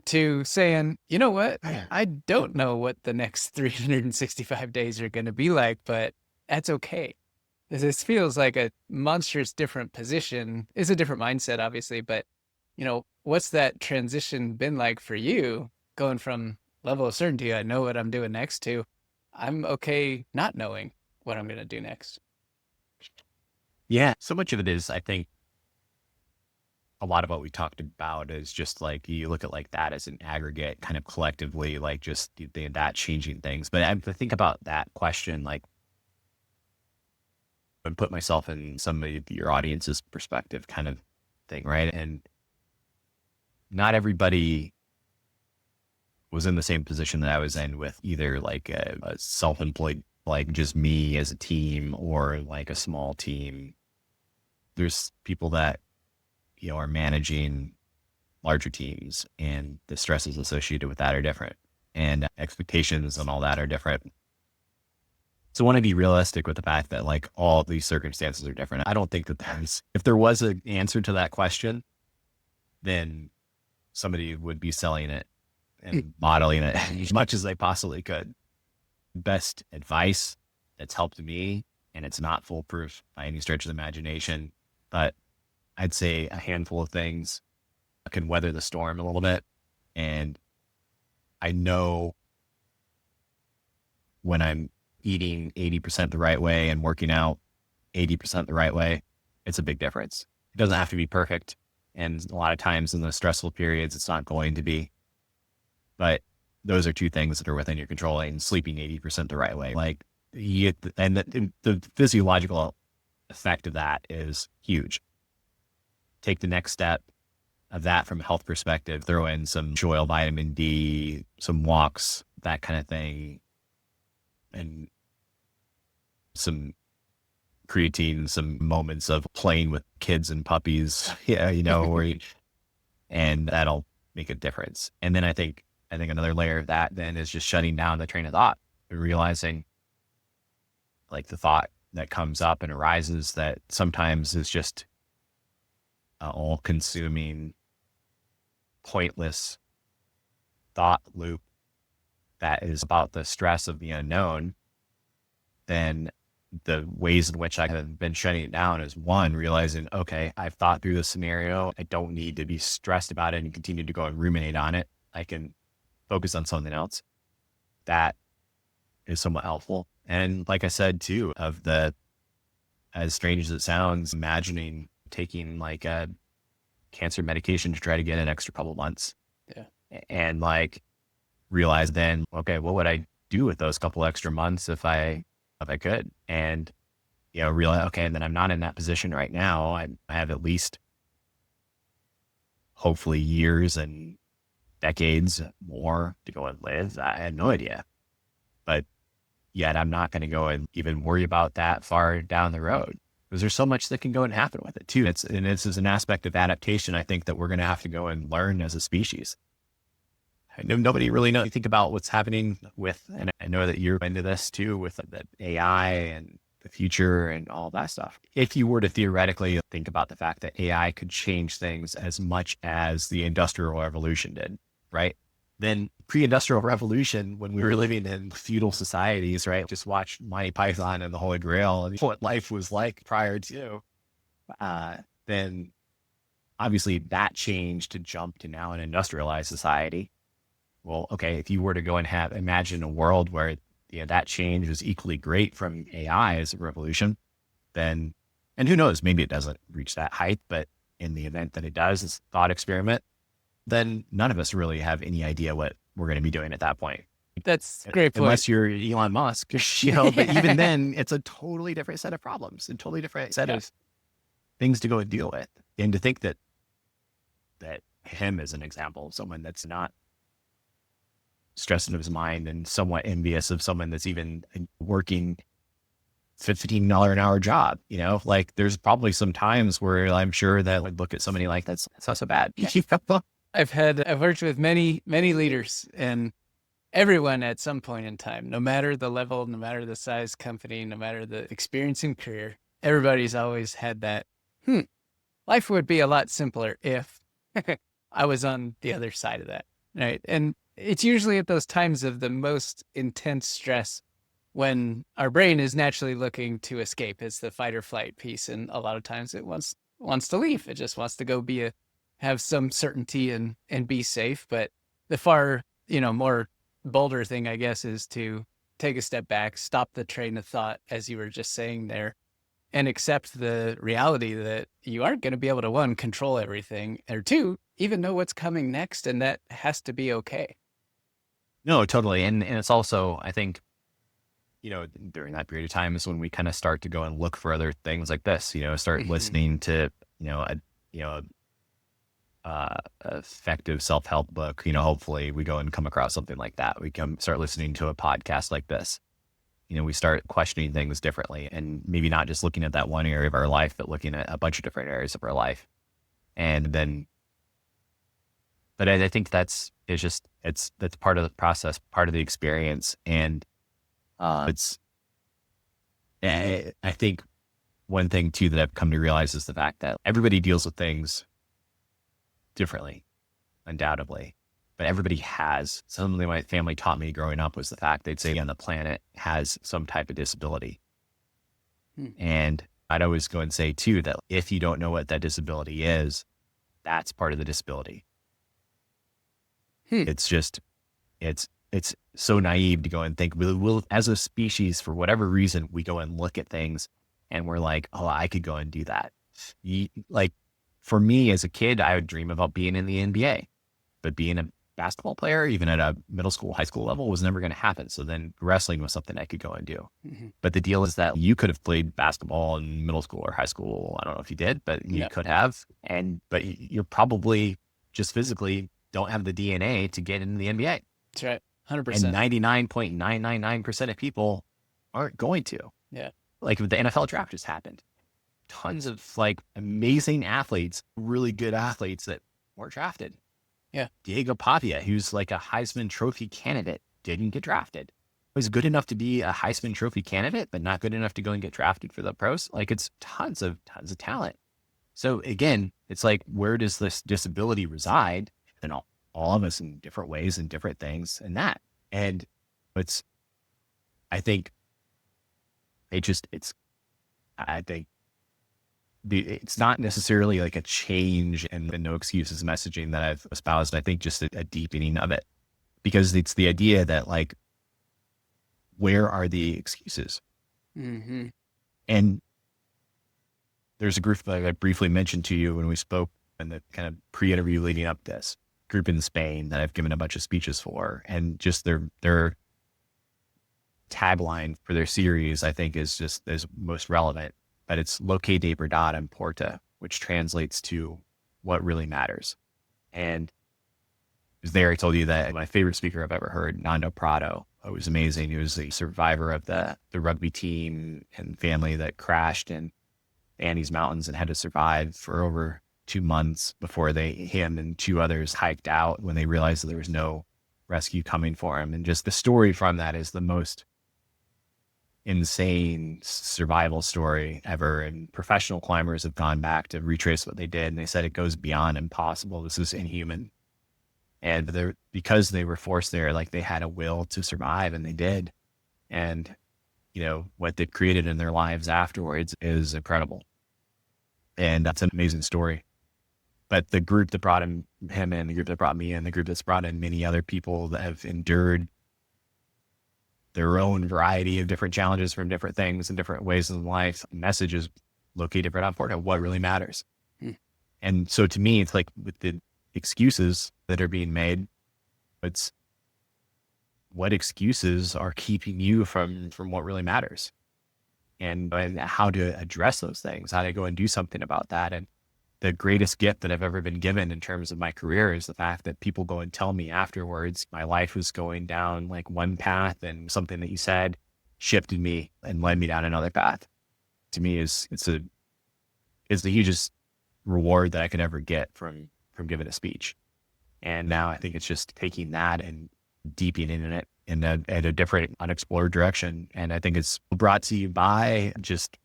to saying, you know what, I don't know what the next 365 days are going to be like, but that's okay. This feels like a monstrous different position. It's a different mindset, obviously, but, what's that transition been like for you, going from level of certainty, I know what I'm doing next, to I'm okay not knowing what I'm going to do next? Yeah. So much of it is, I think, a lot of what we talked about is just like, you look at like that as an aggregate kind of collectively, like just that changing things. But I think about that question, like, and put myself in some of your audience's perspective kind of thing, right? And not everybody was in the same position that I was in, with either like a self-employed, like just me as a team, or like a small team. There's people that, are managing larger teams, and the stresses associated with that are different, and expectations and all that are different. So I want to be realistic with the fact that, like, all of these circumstances are different. I don't think that if there was an answer to that question, then somebody would be selling it and modeling it as much as they possibly could. Best advice that's helped me, and it's not foolproof by any stretch of the imagination, but I'd say a handful of things can weather the storm a little bit. And I know when I'm eating 80% the right way and working out 80% the right way, it's a big difference. It doesn't have to be perfect. And a lot of times in those stressful periods, it's not going to be. But those are two things that are within your control, and sleeping 80% the right way. Like, the physiological effect of that is huge. Take the next step of that from a health perspective, throw in some oil, vitamin D, some walks, that kind of thing, and some creatine, some moments of playing with kids and puppies, and that'll make a difference. And then I think another layer of that then is just shutting down the train of thought and realizing, like, the thought that comes up and arises that sometimes is just all-consuming, pointless thought loop that is about the stress of the unknown. Then the ways in which I have been shutting it down is, one, realizing, okay, I've thought through this scenario. I don't need to be stressed about it and continue to go and ruminate on it. I can focus on something else. That is somewhat helpful. And like I said too, as strange as it sounds, imagining taking like a cancer medication to try to get an extra couple months. Yeah. And like realize then, okay, what would I do with those couple extra months if I could? And, realize, okay, and then I'm not in that position right now. I have at least hopefully years and decades more to go and live. I had no idea, but yet I'm not going to go and even worry about that far down the road, because there's so much that can go and happen with it too. And this is an aspect of adaptation, I think, that we're going to have to go and learn as a species. I know nobody really knows. You think about what's happening with, and I know that you're into this too, with the AI and the future and all that stuff. If you were to theoretically think about the fact that AI could change things as much as the Industrial Revolution did, right? Then pre-industrial revolution, when we were living in feudal societies, right? Just watch Monty Python and the Holy Grail and what life was like prior to, then obviously that changed to jump to now an industrialized society. Well, okay, if you were to go and imagine a world where that change was equally great from AI as a revolution, then, and who knows, maybe it doesn't reach that height, but in the event that it does, it's a thought experiment, then none of us really have any idea what we're going to be doing at that point. That's a great point. Unless you're Elon Musk, but even then it's a totally different set of problems, a totally different set of things to go and deal with. And to think that him as an example of someone that's not stressed into his mind and somewhat envious of someone that's even working $15 an hour job, like there's probably some times where I'm sure that would look at somebody like that's not so bad. I've worked with many leaders, and everyone at some point in time, no matter the level, no matter the size company, no matter the experience and career, everybody's always had that, life would be a lot simpler if I was on the other side of that. Right. And it's usually at those times of the most intense stress when our brain is naturally looking to escape. It's the fight or flight piece. And a lot of times it wants to leave. It just wants to go have some certainty and be safe. But the far, more bolder thing, I guess, is to take a step back, stop the train of thought, as you were just saying there, and accept the reality that you aren't going to be able to, one, control everything, or two, even know what's coming next. And that has to be okay. No, totally. And it's also, I think, during that period of time is when we kind of start to go and look for other things like this, start listening to, effective self-help book, hopefully we go and come across something like that. We start listening to a podcast like this. We start questioning things differently, and maybe not just looking at that one area of our life, but looking at a bunch of different areas of our life. And then, but I think that's part of the process, part of the experience. And I think one thing too that I've come to realize is the fact that everybody deals with things differently, undoubtedly, but everybody has something. My family taught me growing up was the fact they'd say on the planet has some type of disability. And I'd always go and say too, that if you don't know what that disability is, that's part of the disability. It's just, it's so naive to go and think we'll as a species, for whatever reason, we go and look at things and we're like, oh, I could go and do that. Like for me as a kid, I would dream about being in the NBA, but being a basketball player, even at a middle school, high school level, was never going to happen. So then wrestling was something I could go and do. But the deal is that you could have played basketball in middle school or high school. I don't know if you did, but you could have. But you're probably just physically don't have the DNA to get into the NBA. That's right. 100%. And 99.999% of people aren't going to. Yeah. Like the NFL draft just happened. Tons of like amazing athletes, really good athletes that weren't drafted. Yeah. Diego Pavia, who's like a Heisman Trophy candidate, didn't get drafted. Was good enough to be a Heisman Trophy candidate, but not good enough to go and get drafted for the pros. Like it's tons of talent. So again, it's like, where does this disability reside? And all of us in different ways and different things and that. And I think it's not necessarily like a change and no excuses messaging that I've espoused. I think just a deepening of it, because it's the idea that like where are the excuses? Mm-hmm. And there's a group that I briefly mentioned to you when we spoke in the kind of pre-interview leading up to this group in Spain that I've given a bunch of speeches for, and just their tagline for their series, I think is most relevant, but it's Lo que de verdad importa, which translates to what really matters. And there, I told you that my favorite speaker I've ever heard, Nando Prado, was amazing. He was a survivor of the rugby team and family that crashed in Andes Mountains and had to survive for over 2 months before him and 2 others hiked out when they realized that there was no rescue coming for him. And just the story from that is the most insane survival story ever. And professional climbers have gone back to retrace what they did. And they said it goes beyond impossible. This is inhuman. And because they were forced there, like they had a will to survive, and they did. And, what they've created in their lives afterwards is incredible. And that's an amazing story. But the group that brought him in, the group that brought me in, the group that's brought in many other people that have endured their own variety of different challenges from different things and different ways in life, messages located right on Porto, what really matters. And so to me, it's like with the excuses that are being made, it's what excuses are keeping you from what really matters, and how to address those things, how to go and do something about that. And the greatest gift that I've ever been given in terms of my career is the fact that people go and tell me afterwards, my life was going down like one path, and something that you said shifted me and led me down another path. To me, it's the hugest reward that I could ever get from giving a speech. And now I think it's just taking that and deepening in it in a different unexplored direction. And I think it's brought to you by just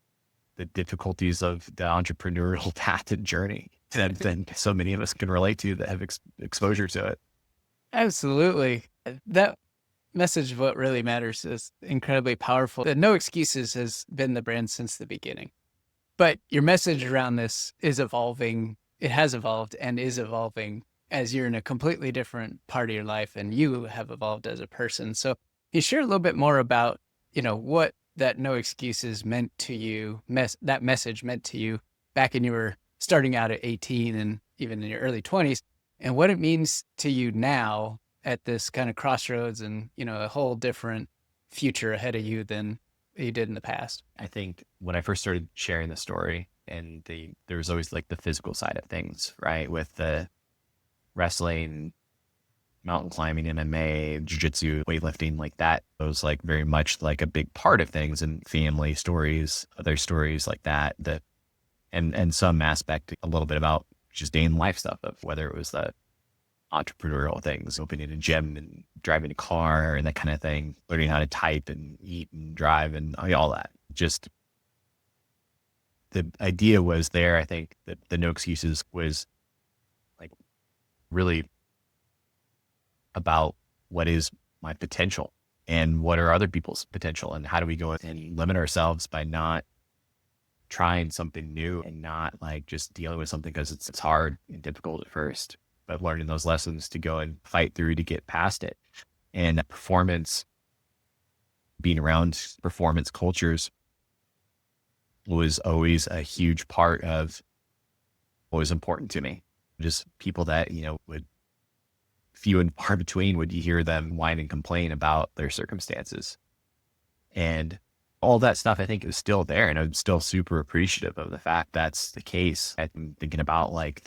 the difficulties of the entrepreneurial path and journey that so many of us can relate to that have exposure to it. Absolutely. That message of what really matters is incredibly powerful. The no excuses has been the brand since the beginning. But your message around this is evolving. It has evolved and is evolving as you're in a completely different part of your life, and you have evolved as a person. So you share a little bit more about, what that no excuses meant to you, that message meant to you back when you were starting out at 18 and even in your early 20s, and what it means to you now at this kind of crossroads and, a whole different future ahead of you than you did in the past. I think when I first started sharing the story, and there was always like the physical side of things, right? With the wrestling, mountain climbing, MMA, jiu-jitsu, weightlifting, like that. It was like very much like a big part of things, and family stories, other stories like that, and some aspect, a little bit about just day in life stuff of whether it was the entrepreneurial things, opening a gym and driving a car and that kind of thing, learning how to type and eat and drive and all that. Just the idea was there. I think that the no excuses was like really about what is my potential and what are other people's potential, and how do we go and limit ourselves by not trying something new and not like just dealing with something because it's hard and difficult at first, but learning those lessons to go and fight through to get past it. And performance, being around performance cultures was always a huge part of what was important to me. Just people that, would few and far between would you hear them whine and complain about their circumstances. And all that stuff, I think, is still there. And I'm still super appreciative of the fact that's the case. I'm thinking about like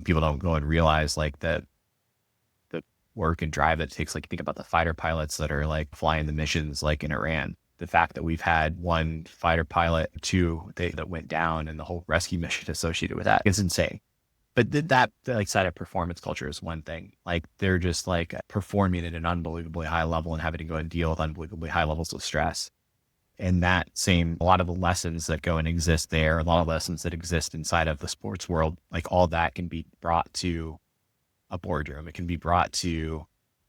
people don't go and realize like the work and drive that it takes. Like, think about the fighter pilots that are like flying the missions like in Iran. The fact that we've had one fighter pilot, two that went down, and the whole rescue mission associated with that is insane. But that like side of performance culture is one thing. Like they're just like performing at an unbelievably high level and having to go and deal with unbelievably high levels of stress. And a lot of the lessons that go and exist there, a lot of lessons that exist inside of the sports world, like all that can be brought to a boardroom. It can be brought to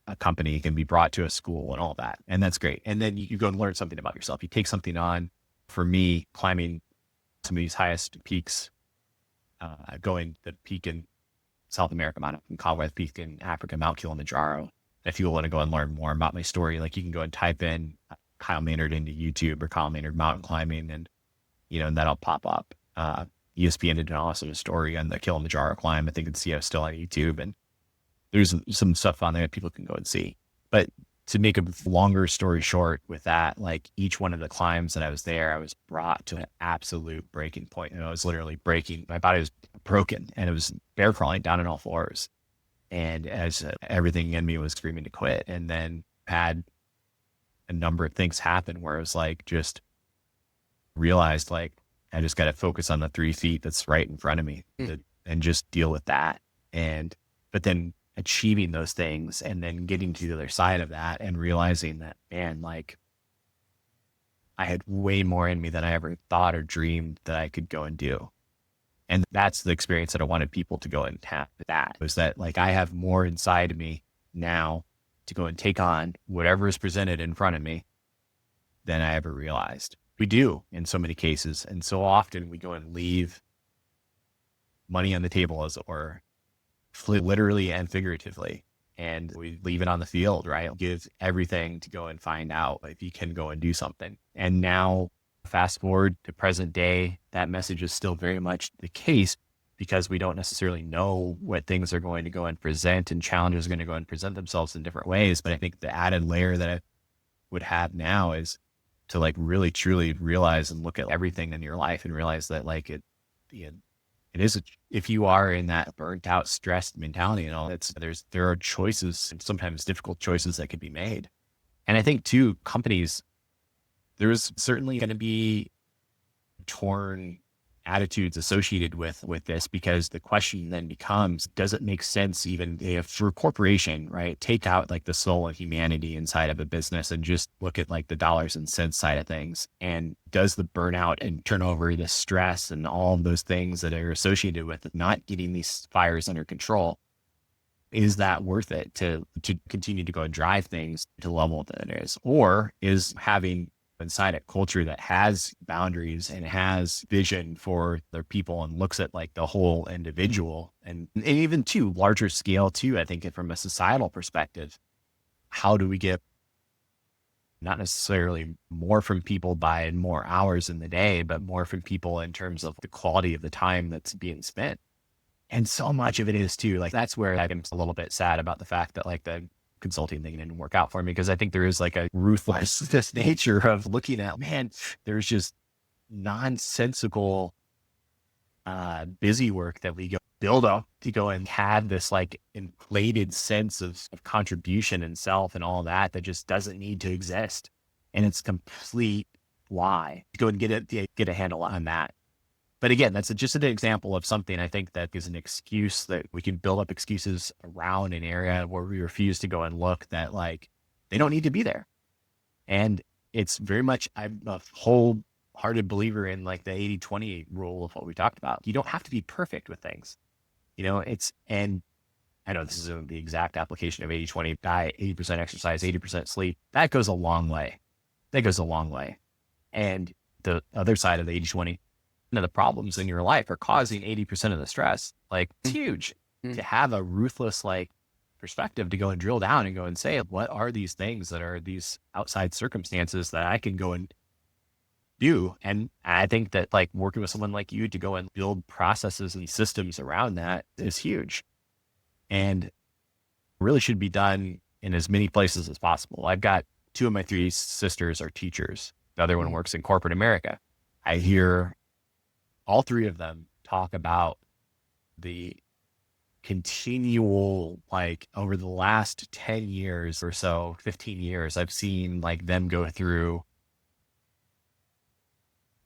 a company, it can be brought to a school and all that. And that's great. And then you go and learn something about yourself. You take something on. For me, climbing some of these highest peaks, going the peak in South America, Mount Peak in Africa, Mount Kilimanjaro, If you want to go and learn more about my story, like you can go and type in Kyle Maynard into YouTube or Kyle Maynard mountain climbing, and and that'll pop up. ESPN did an awesome story on the Kilimanjaro climb. I think it's still on YouTube, and there's some stuff on there that people can go and see. But to make a longer story short with that, like each one of the climbs that I was there, I was brought to an absolute breaking point. And I was literally breaking. My body was broken and it was bear crawling down on all fours. And as everything in me was screaming to quit, and then had a number of things happen where it was like, just realized like, I just got to focus on the 3 feet that's right in front of me and just deal with that. But then achieving those things and then getting to the other side of that and realizing that, man, like I had way more in me than I ever thought or dreamed that I could go and do. And that's the experience that I wanted people to go and have. That was that, like, I have more inside of me now to go and take on whatever is presented in front of me than I ever realized. We do in so many cases. And so often we go and leave money on the table, as it were, literally and figuratively. And we leave it on the field, right? Give everything to go and find out if you can go and do something. And now fast forward to present day, that message is still very much the case, because we don't necessarily know what things are going to go and present, and challenges are going to go and present themselves in different ways. But I think the added layer that I would have now is to like really truly realize and look at everything in your life and realize that like it is, if you are in that burnt out, stressed mentality and all, there are choices, and sometimes difficult choices, that can be made. And I think too, companies, there's certainly going to be torn attitudes associated with this, because the question then becomes, does it make sense even if for a corporation, right, take out like the soul of humanity inside of a business and just look at like the dollars and cents side of things? And does the burnout and turnover, the stress and all of those things that are associated with not getting these fires under control, is that worth it to continue to go and drive things to the level that it is? Or is having inside a culture that has boundaries and has vision for their people and looks at like the whole individual, and even to larger scale too, I think from a societal perspective, how do we get not necessarily more from people by more hours in the day, but more from people in terms of the quality of the time that's being spent? And so much of it is too, like, that's where I'm a little bit sad about the fact that like the consulting thing didn't work out for me, because I think there is like a ruthless nature of looking at, man, there's just nonsensical busy work that we go build up to go and have this like inflated sense of contribution and self and all that just doesn't need to exist. And it's complete lie. Go and get a handle on that. But again, that's just an example of something I think that is an excuse that we can build up excuses around an area where we refuse to go and look that like they don't need to be there. And it's very much, I'm a wholehearted believer in like the 80-20 rule of what we talked about. You don't have to be perfect with things, and I know this isn't the exact application of 80-20 diet, 80% exercise, 80% sleep. That goes a long way. And the other side of the 80-20, of the problems in your life are causing 80% of the stress. Like, it's huge to have a ruthless like perspective to go and drill down and go and say, what are these things that are these outside circumstances that I can go and do? And I think that like working with someone like you to go and build processes and systems around that is huge, and really should be done in as many places as possible. I've got 2 of my 3 sisters are teachers. The other one works in corporate America. I hear all 3 of them talk about the continual, like over the last 10 years or so, 15 years, I've seen like them go through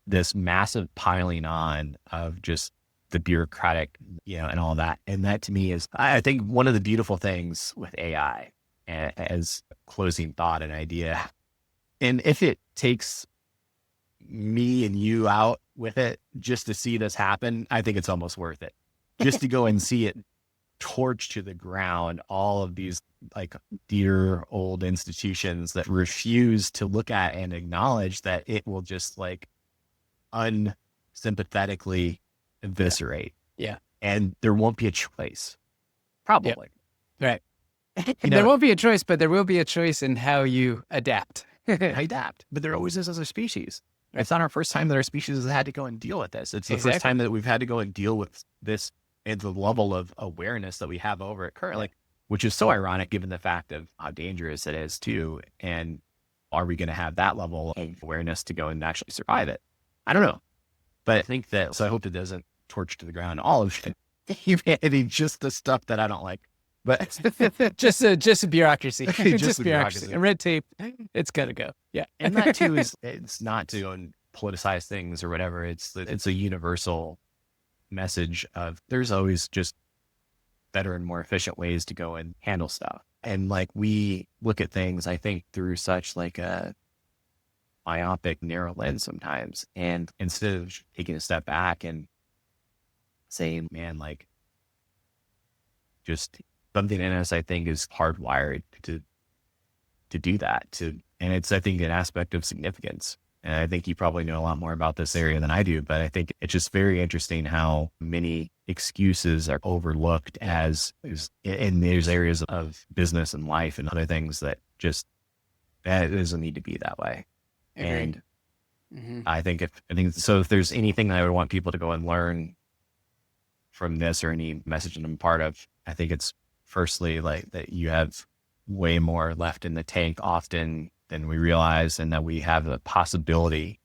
this massive piling on of just the bureaucratic, and all that. And that to me is, I think, one of the beautiful things with AI, as a closing thought and idea. And if it takes me and you out with it just to see this happen, I think it's almost worth it. Just to go and see it torch to the ground all of these like dear old institutions that refuse to look at and acknowledge that it will just like unsympathetically eviscerate. Yeah. And there won't be a choice. Probably. Yep. Right. You There know, won't be a choice, but there will be a choice in how you adapt. I adapt, but there always is as a species. Right. It's not our first time that our species has had to go and deal with this. It's the first Exactly. time that we've had to go and deal with this at the level of awareness that we have over it currently, which is so ironic given the fact of how dangerous it is too. And are we going to have that level of awareness to go and actually survive it? I don't know. But I think that, so I hope it doesn't torch to the ground all of humanity, just the stuff that I don't like. But just a bureaucracy, just the bureaucracy bureaucracy. and red tape. It's gotta go. Yeah. And that too is, it's not to go and politicize things or whatever. It's a universal message of there's always just better and more efficient ways to go and handle stuff. And like we look at things, I think, through such like a myopic, narrow lens sometimes. And instead of taking a step back and saying, man, like just something in us, I think, is hardwired to do that. And it's, I think, an aspect of significance. And I think you probably know a lot more about this area than I do, but I think it's just very interesting how many excuses are overlooked in these areas of business and life and other things that just, that doesn't need to be that way. Agreed. And I think if there's anything that I would want people to go and learn from this or any message that I'm part of, I think it's firstly like that you have way more left in the tank often than we realize, and that we have the possibility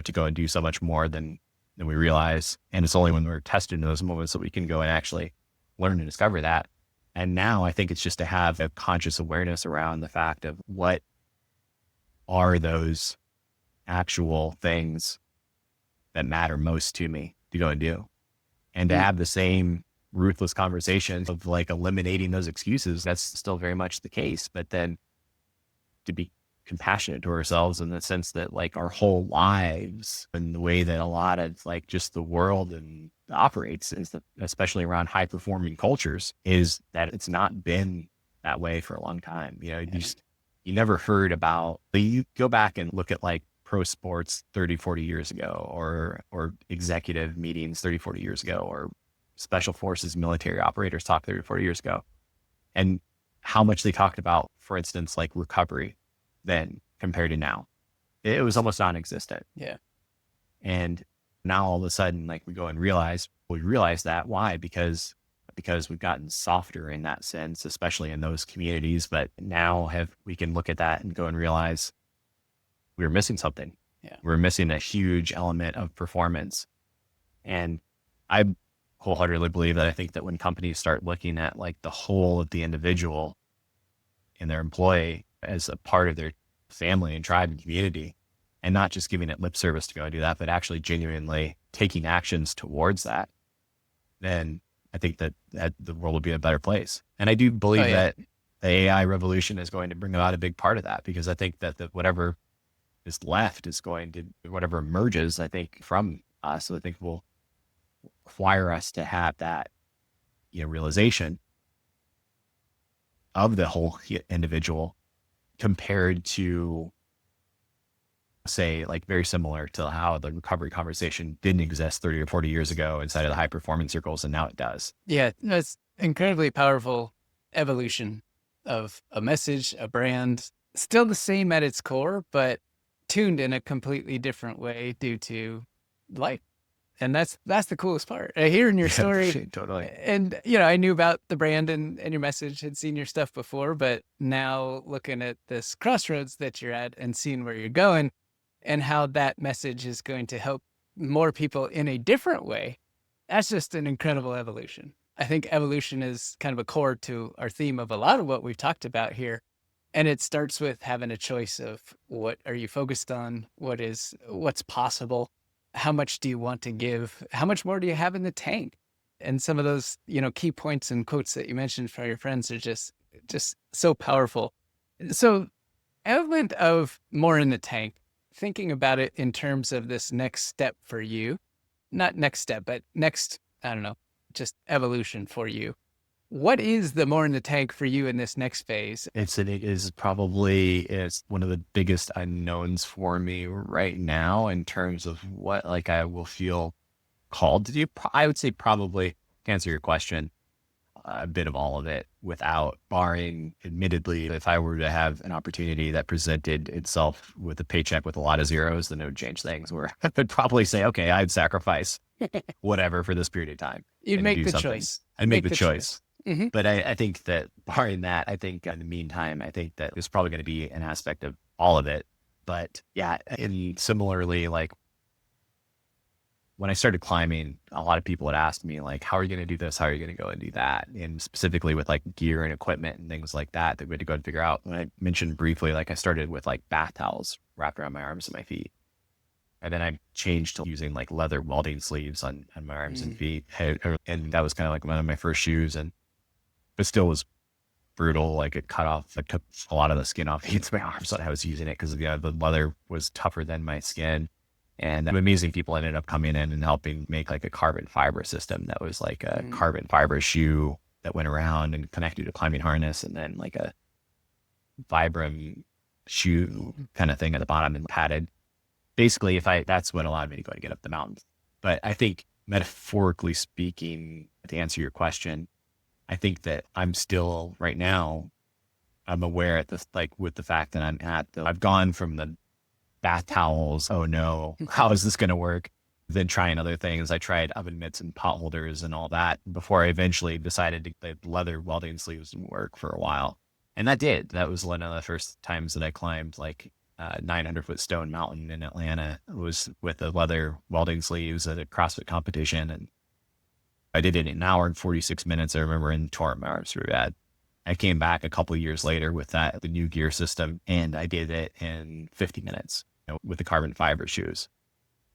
to go and do so much more than we realize. And it's only when we're tested in those moments that we can go and actually learn and discover that. And now I think it's just to have a conscious awareness around the fact of what are those actual things that matter most to me to go and do, and to have the same ruthless conversations of like eliminating those excuses. That's still very much the case, but then to be compassionate to ourselves in the sense that like our whole lives and the way that a lot of like just the world and operates is especially around high performing cultures, is that it's not been that way for a long time. You know, you never heard about, you go back and look at like pro sports 30, 40 years ago, or executive meetings 30, 40 years ago, or special forces military operators talk 30, 40 years ago, and how much they talked about, for instance, like recovery then compared to now. It was almost non-existent. Yeah. And now all of a sudden, like we realize that. Why? Because we've gotten softer in that sense, especially in those communities. But now we can look at that and go and realize we were missing something. Yeah. We're missing a huge element of performance. And I wholeheartedly believe that I think that when companies start looking at like the whole of the individual and their employee as a part of their family and tribe and community, and not just giving it lip service to go and do that, but actually genuinely taking actions towards that, then I think that the world will be a better place. And I do believe that the AI revolution is going to bring about a big part of that, because I think that whatever is left is going to, whatever emerges, I think, from us, I think will require us to have that, realization of the whole individual, compared to, say, like very similar to how the recovery conversation didn't exist 30 or 40 years ago inside of the high performance circles, and now it does. Yeah, it's incredibly powerful evolution of a message, a brand, still the same at its core, but tuned in a completely different way due to life. And that's the coolest part. Hearing your story, totally. And I knew about the brand and your message, had seen your stuff before, but now looking at this crossroads that you're at and seeing where you're going and how that message is going to help more people in a different way, that's just an incredible evolution. I think evolution is kind of a core to our theme of a lot of what we've talked about here. And it starts with having a choice of what are you focused on? What's possible? How much do you want to give? How much more do you have in the tank? And some of those, key points and quotes that you mentioned for your friends are just so powerful. So element of more in the tank, thinking about it in terms of this next step for you, not next step, but next, I don't know, just evolution for you. What is the more in the tank for you in this next phase? It's one of the biggest unknowns for me right now in terms of what like I will feel called to do. I would say probably, to answer your question, a bit of all of it without barring, admittedly, if I were to have an opportunity that presented itself with a paycheck with a lot of zeros, then it would change things where I would probably say, okay, I'd sacrifice whatever for this period of time. You'd and make do the something. choice. I'd make the choice. Mm-hmm. But I think that barring that, I think in the meantime, I think that there's probably going to be an aspect of all of it. But yeah, and similarly, like when I started climbing, a lot of people had asked me like, how are you going to do this? How are you going to go and do that? And specifically with like gear and equipment and things like that we had to go and figure out. When I mentioned briefly, like I started with like bath towels wrapped around my arms and my feet. And then I changed to using like leather welding sleeves on my arms and feet. And that was kind of like one of my first shoes. But still was brutal. Like it cut off, like took a lot of the skin off my arms when I was using it because the leather was tougher than my skin. And amazing people ended up coming in and helping make like a carbon fiber system that was like a carbon fiber shoe that went around and connected to a climbing harness, and then like a Vibram shoe kind of thing at the bottom and padded. Basically, that's what allowed me to go and get up the mountains. But I think metaphorically speaking, to answer your question, I think that I'm still right now, I'm aware at this, like with the fact that I've gone from the bath towels, oh no, how is this going to work? Then trying other things. I tried oven mitts and pot holders and all that before I eventually decided the leather welding sleeves didn't work for a while. And that did. That was one of the first times that I climbed like 900-foot stone mountain in Atlanta. It was with the leather welding sleeves at a CrossFit competition. And I did it in an hour and 46 minutes. I remember, and tore my arms really bad. I came back a couple of years later with the new gear system, and I did it in 50 minutes. With the carbon fiber shoes.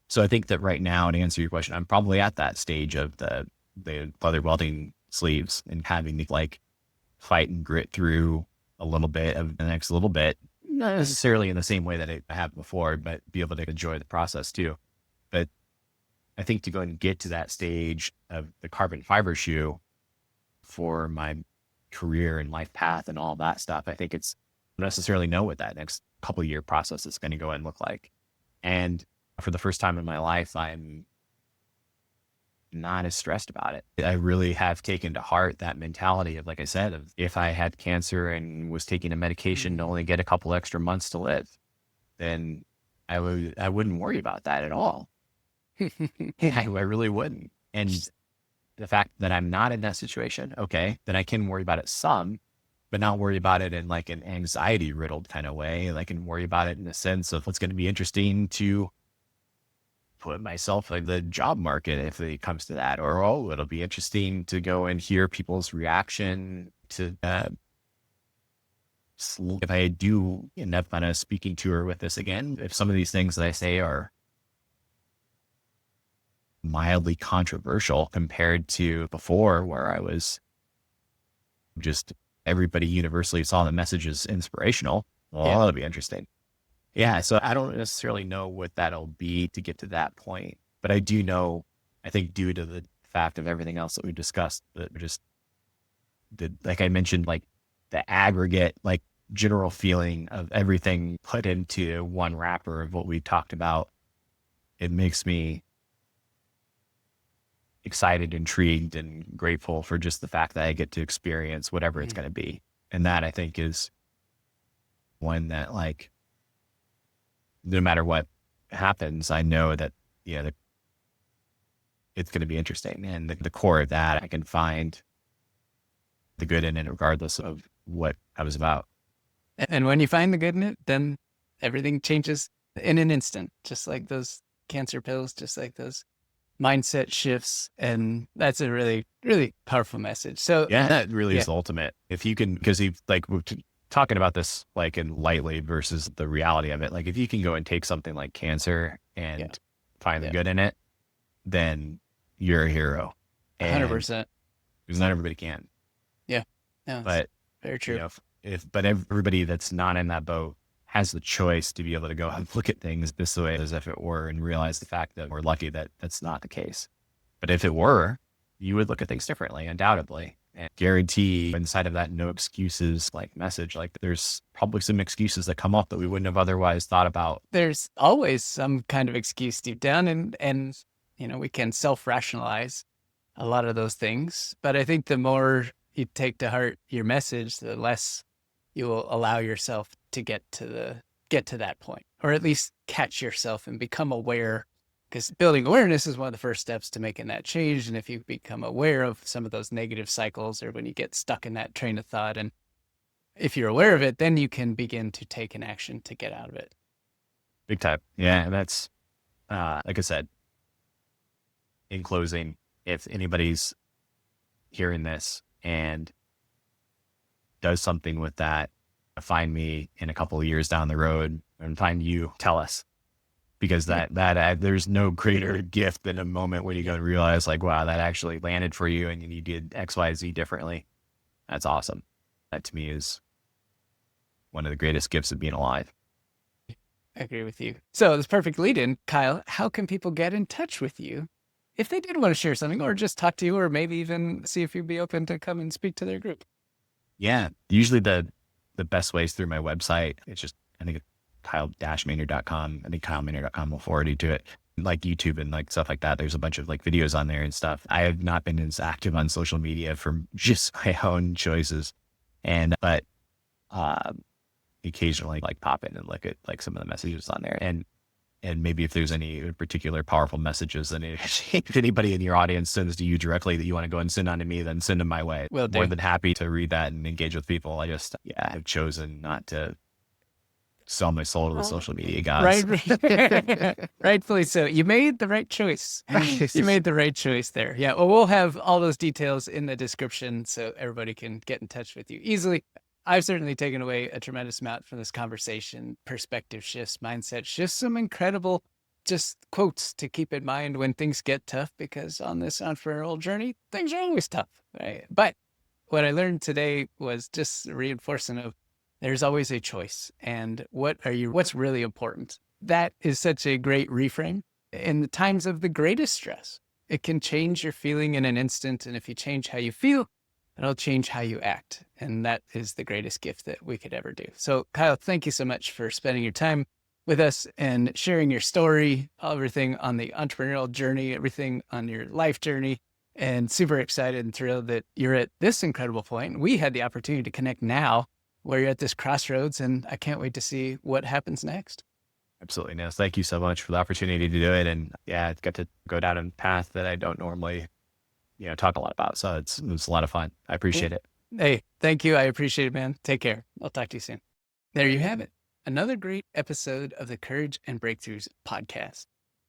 So I think that right now, to answer your question, I'm probably at that stage of the leather welding sleeves and having to like fight and grit through a little bit of the next little bit, not necessarily in the same way that I have before, but be able to enjoy the process too. But I think to go and get to that stage of the carbon fiber shoe for my career and life path and all that stuff, I think it's necessarily know what that next couple of year process is going to go and look like. And for the first time in my life, I'm not as stressed about it. I really have taken to heart that mentality of, like I said, of if I had cancer and was taking a medication to only get a couple extra months to live, then I wouldn't worry about that at all. I really wouldn't. And the fact that I'm not in that situation, okay, then I can worry about it some, but not worry about it in like an anxiety riddled kind of way. I can worry about it in the sense of what's going to be interesting to put myself in the job market if it comes to that, or, oh, it'll be interesting to go and hear people's reaction to if I do end up on a speaking tour with this again, if some of these things that I say are mildly controversial compared to before, where I was just everybody universally saw the message as inspirational. Well, that'll be interesting. Yeah. So I don't necessarily know what that'll be to get to that point, but I do know, I think due to the fact of everything else that we discussed, that just like I mentioned, like the aggregate, like general feeling of everything put into one wrapper of what we talked about, it makes me excited, intrigued, and grateful for just the fact that I get to experience whatever it's going to be. And that I think is one that, like, no matter what happens, I know that, it's going to be interesting. And the core of that, I can find the good in it, regardless of what I was about. And when you find the good in it, then everything changes in an instant, just like those cancer pills, just like those mindset shifts. And that's a really, really powerful message. So yeah, that really is the ultimate. If you can, because we're talking about this like in lightly versus the reality of it. Like if you can go and take something like cancer and find the good in it, then you're a hero. 100%. Because not everybody can. Yeah. No, but very true. But everybody that's not in that boat has the choice to be able to go and look at things this way as if it were, and realize the fact that we're lucky that that's not the case. But if it were, you would look at things differently, undoubtedly. And guarantee inside of that no excuses like message, like there's probably some excuses that come up that we wouldn't have otherwise thought about. There's always some kind of excuse deep down, and we can self-rationalize a lot of those things. But I think the more you take to heart your message, the less you will allow yourself to get to that point, or at least catch yourself and become aware. Because building awareness is one of the first steps to making that change. And if you become aware of some of those negative cycles, or when you get stuck in that train of thought, and if you're aware of it, then you can begin to take an action to get out of it. Big time. Yeah. And that's, like I said, in closing, if anybody's hearing this and does something with that, find me in a couple of years down the road and find you, tell us. Because there's no greater gift than a moment when you go and realize like, wow, that actually landed for you and you did X, Y, Z differently. That's awesome. That to me is one of the greatest gifts of being alive. I agree with you. So this perfect lead in, Kyle, how can people get in touch with you if they did want to share something or just talk to you, or maybe even see if you'd be open to come and speak to their group? Yeah. Usually the best way is through my website. It's just, I think Kyle-Maynard.com. I think Kyle-Maynard.com will forward you to it. Like YouTube and like stuff like that. There's a bunch of like videos on there and stuff. I have not been as active on social media for just my own choices. But occasionally like pop in and look at like some of the messages on there. And maybe if there's any particular powerful messages, then if anybody in your audience sends to you directly that you want to go and send on to me, then send them my way. Will do. More than happy to read that and engage with people. I have chosen not to sell my soul to the social media gods. Right. Rightfully so. You made the right choice. You made the right choice there. Yeah. Well, we'll have all those details in the description so everybody can get in touch with you easily. I've certainly taken away a tremendous amount from this conversation, perspective shifts, mindset shifts, some incredible just quotes to keep in mind when things get tough, because on this entrepreneurial journey, things are always tough, right? But what I learned today was just a reinforcement of there's always a choice. And what's really important? That is such a great reframe. In the times of the greatest stress, it can change your feeling in an instant. And if you change how you feel, it'll change how you act. And that is the greatest gift that we could ever do. So Kyle, thank you so much for spending your time with us and sharing your story, everything on the entrepreneurial journey, everything on your life journey, and super excited and thrilled that you're at this incredible point. We had the opportunity to connect now where you're at this crossroads, and I can't wait to see what happens next. Absolutely. No, thank you so much for the opportunity to do it. And yeah, it's got to go down a path that I don't normally talk a lot about. So it was a lot of fun. I appreciate it. Hey, thank you. I appreciate it, man. Take care. I'll talk to you soon. There you have it. Another great episode of the Courage and Breakthroughs podcast.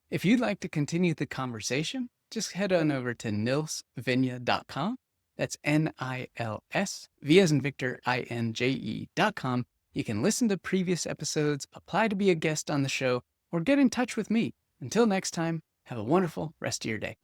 If you'd like to continue the conversation, just head on over to nilsvinja.com. That's NILS, V as in Victor, INJE.com. You can listen to previous episodes, apply to be a guest on the show, or get in touch with me. Until next time, have a wonderful rest of your day.